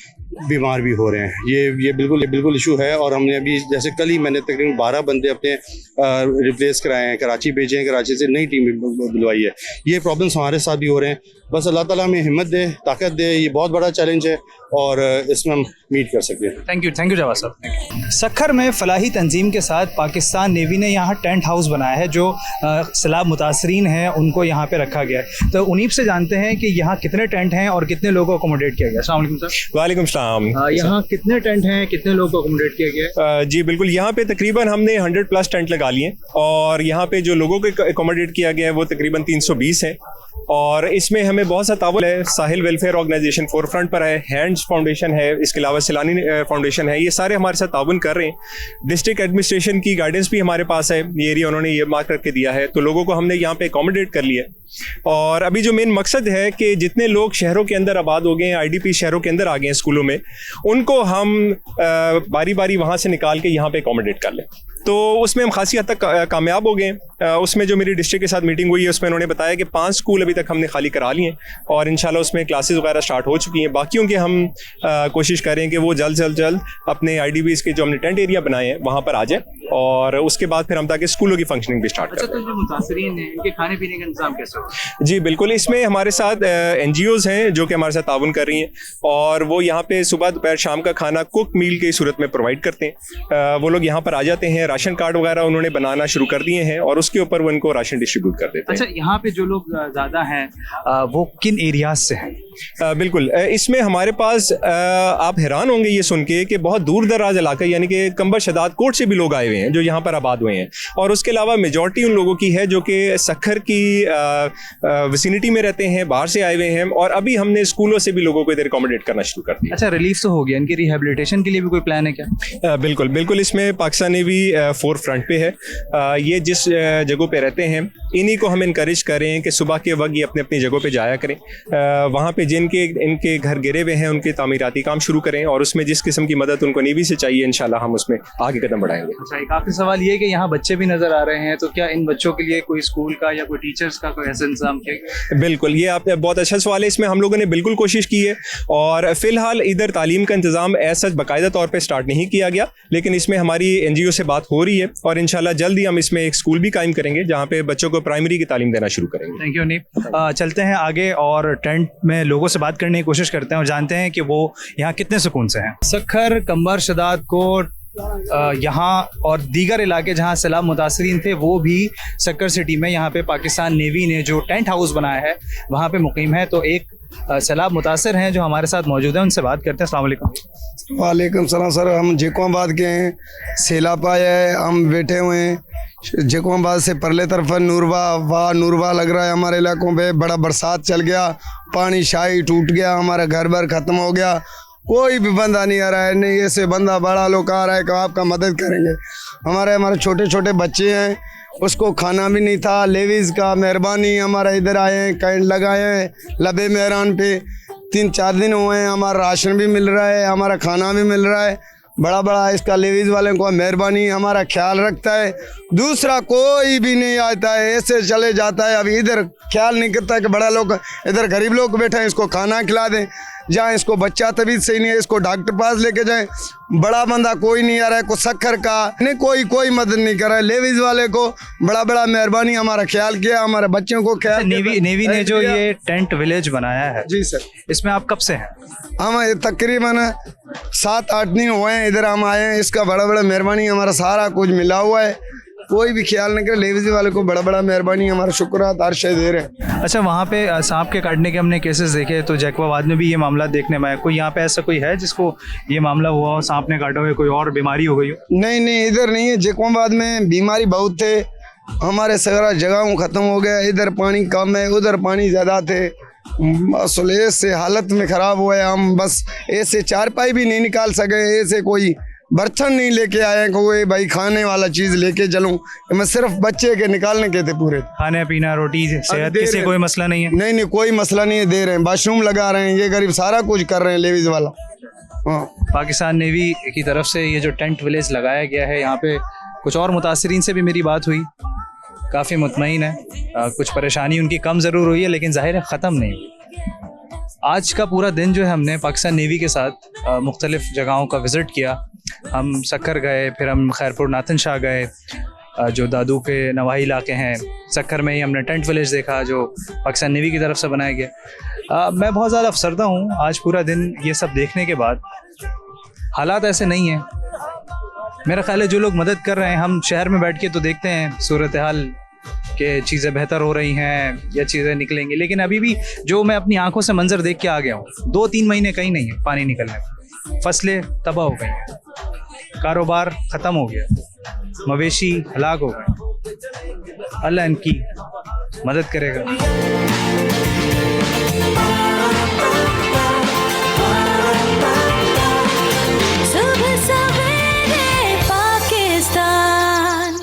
बीमार भी हो रहे हैं। ये बिल्कुल इशू है। और हमने अभी जैसे कल ही मैंने तकरीबन 12 बंदे अपने रिप्लेस कराए हैं, कराची भेजे हैं, कराची से नई टीम बुलवाई है। ये प्रॉब्लम्स हमारे साथ भी हो रहे हैं। बस अल्लाह ताला हमें हिम्मत दे, ताकत दे। ये बहुत बड़ा चैलेंज है और इसमें हम मीट कर सकते हैं। थैंक यू जवाद साहब। सखर में फलाही तंजीम के साथ पाकिस्तान नेवी ने यहाँ टेंट हाउस बनाया है, जो सैलाब मुतासरीन हैं उनको यहाँ पे रखा गया है। तो उन्हीं से जानते हैं कि यहाँ कितने टेंट हैं और कितने लोगों को अकोमोडेट किया गया। अस्सलाम वालेकुम सर। वालेकुम सलाम। यहाँ कितने टेंट हैं, कितने लोगों को अकोमोडेट किया गया है? जी बिल्कुल, यहाँ पे तकरीबन हमने 100+ टेंट लगा लिए और यहाँ पे जो लोगों को अकोमोडेट किया गया है वो तकरीबन 320 है। और इसमें हमें बहुत सा ताउन है, साहिल वेलफेयर ऑर्गेनाइजेशन फोरफ्रंट पर है, हैंड्स फाउंडेशन है, इसके अलावा सिलानी फाउंडेशन है, ये सारे हमारे साथ ताउन कर रहे हैं। डिस्ट्रिक्ट एडमिनिस्ट्रेशन की गाइडेंस भी हमारे पास है, ये एरिया उन्होंने ये मार्क करके दिया है, तो लोगों को हमने यहाँ पे अकोमोडेट कर लिया। और अभी जो मेन मकसद है कि जितने लोग शहरों के अंदर आबाद हो गए हैं, IDP शहरों के अंदर आ गए हैं स्कूलों में, उनको हम बारी बारी वहाँ से निकाल के यहाँ पे अकोमोडेट कर लें। तो उसमें हम खासी हद तक कामयाब हो गए। उसमें जो मेरी डिस्ट्रिक्ट के साथ मीटिंग हुई है उसमें उन्होंने बताया कि 5 स्कूल अभी तक हमने खाली करा लिए और इंशाल्लाह उसमें क्लासेस वगैरह स्टार्ट हो चुकी हैं। बाकियों के हम कोशिश करें कि वो जल्द अपने IDPs के जो हमने टेंट एरिया बनाए हैं वहाँ पर आ जाए और उसके बाद फिर हम ताकि स्कूलों की फंक्शनिंग भी स्टार्ट करें। अच्छा, तो जो मुतासरीन हैं इनके खाने पीने का इंतजाम कैसे होगा? जी बिल्कुल, इसमें हमारे साथ NGOs हैं जो कि हमारे साथ ताउन कर रही हैं और वो यहाँ पे सुबह दोपहर शाम का खाना कुक मील की सूरत में प्रोवाइड करते हैं। वो लोग यहाँ पर आ जाते हैं, राशन कार्ड वगैरह उन्होंने बनाना शुरू कर दिए हैं और उसके ऊपर वो इनको राशन डिस्ट्रीब्यूट कर देते हैं। अच्छा, यहाँ पे जो लोग ज़्यादा हैं वो किन एरियाज से हैं? बिल्कुल, इसमें हमारे पास आप हैरान होंगे ये सुन के कि बहुत दूर दराज इलाका यानी कि कंबर शदाद कोट से भी लोग आए हुए हैं जो यहाँ पर आबाद हुए हैं, और उसके अलावा मेजॉरिटी उन लोगों की है जो कि सक्खर की विसिनिटी में रहते हैं, बाहर से आए हुए हैं, और अभी हमने स्कूलों से भी लोगों को इधर अकोमोडेट करना शुरू कर दिया। अच्छा, रिलीफ तो हो गया, इनकी रिहेबिलिटेशन के लिए भी कोई प्लान है क्या? बिल्कुल बिल्कुल, इसमें पाकिस्तान नेवी फोर फ्रंट पे है। ये जिस जगहों पे रहते हैं इन्हीं को हम इनकरेज करें कि सुबह के वक्त ये अपने अपनी जगहों पे जाया करें, वहाँ पे जिनके इनके घर गिरे हुए हैं उनके तामीराती काम शुरू करें, और उसमें जिस किस्म की मदद उनको नेवी से चाहिए इंशाल्लाह हम उसमें आगे कदम बढ़ाएंगे। अच्छा, एक आखिरी सवाल ये है कि यहाँ बच्चे भी नजर आ रहे हैं, तो क्या इन बच्चों के लिए कोई स्कूल का या कोई टीचर्स का कोई ऐसा इंतजाम किया? बिल्कुल, ये आपने बहुत अच्छा सवाल है। इसमें हम लोगों ने बिल्कुल कोशिश की है, और फिलहाल इधर तालीम का इंतजाम ऐसा बाकायदा तौर पर स्टार्ट नहीं किया गया, लेकिन इसमें हमारी NGO से बात हो रही है, और इंशाल्लाह जल्द ही हम इसमें एक स्कूल भी कायम करेंगे जहाँ पे बच्चों को प्राइमरी की तालीम देना शुरू करेंगे। थैंक यू नीप। चलते हैं आगे और टेंट में लोगों से बात करने की कोशिश करते हैं और जानते हैं कि वो यहाँ कितने सुकून से हैं। सक्खर, कंबर शदाद कोट, यहाँ और दीगर इलाके जहाँ सैलाब मुतासरीन थे वो भी सक्खर सिटी में यहाँ पे पाकिस्तान नेवी ने जो टेंट हाउस बनाया है वहाँ पे मुकीम है। तो एक सैलाब मुतासर हैं जो हमारे साथ मौजूद हैं, उनसे बात करते हैं। अस्सलाम वालेकुम। वालेकुम सलाम सर, हम जेकोबाद के हैं, सैलाब आया है, हम बैठे हुए हैं जेकोबाद से परले तरफ नूरवा लग रहा है। हमारे इलाकों पे बड़ा बरसात चल गया, पानी शाही टूट गया, हमारा घर भर ख़त्म हो गया, कोई भी बंदा नहीं आ रहा है, नहीं ऐसे बंदा बड़ा लोग आ रहा है कि आपका मदद करेंगे। हमारे छोटे छोटे बच्चे हैं, उसको खाना भी नहीं था, लेवीज़ का मेहरबानी हमारा इधर आए हैं, कैंट लगाए हैं लबे मेहरान पे, 3-4 दिन हुए हैं, हमारा राशन भी मिल रहा है, हमारा खाना भी मिल रहा है। बड़ा इसका लेवीज़ वाले को मेहरबानी, हमारा ख्याल रखता है, दूसरा कोई भी नहीं आता है, ऐसे चले जाता है। अभी इधर ख्याल नहीं करता कि बड़ा लोग इधर गरीब लोग बैठे हैं, इसको खाना खिला दें, जहाँ इसको बच्चा तबीयत सही नहीं है इसको डॉक्टर पास लेके जाएं। बड़ा बंदा कोई नहीं आ रहा है, को सक्खर का नहीं कोई मदद नहीं कर रहा है। लेवीज वाले को बड़ा मेहरबानी, हमारा ख्याल किया, हमारे बच्चों को ख्याल। नेवी ने जो ये टेंट विलेज बनाया है, जी सर, इसमें आप कब से हैं? हम तकरीबन 7-8 दिन हुए हैं इधर हम आए हैं। इसका बड़ा मेहरबानी, हमारा सारा कुछ मिला हुआ है, कोई भी ख्याल नहीं करे। लेवीज वाले को बड़ा मेहरबानी, हमारा शुक्र हर शय दे रहे हैं। अच्छा, वहाँ पे सांप के काटने के हमने केसेस देखे, तो जैकबाबाद में भी ये मामला देखने में आया। कोई यहाँ पे ऐसा कोई है जिसको ये मामला हुआ हो, सांप ने काटा हो, कोई और बीमारी हो गई हो? नहीं, इधर नहीं है। जैकबाबाद में बीमारी बहुत थे, हमारे सारा जगह खत्म हो गया। इधर पानी कम है, उधर पानी ज़्यादा थे, असल ऐसे हालत में ख़राब हुआ है। हम बस ऐसे चारपाई भी नहीं निकाल सके, ऐसे कोई बर्तन नहीं लेके आए कोई भाई खाने वाला चीज लेके चलूं, मैं सिर्फ बच्चे के निकालने के थे। पूरे खाने पीना रोटी सेहत किसी कोई मसला नहीं है? नहीं कोई मसला नहीं है, दे रहे हैं, वाशरूम लगा रहे हैं, ये गरीब सारा कुछ कर रहे हैं लेवीज वाला। पाकिस्तान नेवी की तरफ से ये जो टेंट विलेज लगाया गया है, यहाँ पे कुछ और मुतासरीन से भी मेरी बात हुई, काफ़ी मुतमईन है। कुछ परेशानी उनकी कम ज़रूर हुई है लेकिन ज़ाहिर है ख़त्म नहीं हुई। आज का पूरा दिन जो है हमने पाकिस्तान नेवी के साथ मुख्तलिफ़ जगहों का विज़िट किया। हम सक्खर गए, फिर हम खैरपुर नाथन शाह गए जो दादू के नवाही इलाके हैं। सक्खर में ही हमने टेंट विलेज देखा जो पाकिस्तान नेवी की तरफ से बनाया गया। मैं बहुत ज़्यादा अफसरदा हूँ आज पूरा दिन ये सब देखने के बाद। हालात ऐसे नहीं हैं, मेरा ख्याल है जो लोग मदद कर रहे हैं, हम शहर में बैठ के तो देखते हैं सूरत हाल कि चीज़ें बेहतर हो रही हैं या चीज़ें निकलेंगी, लेकिन अभी भी जो मैं अपनी आंखों से मंजर देख के आ गया हूँ, 2-3 महीने कहीं नहीं है पानी निकलने में, फसलें तबाह हो गई हैं, कारोबार ख़त्म हो गया, मवेशी हलाक हो गए। अल्लाह इनकी मदद करेगा।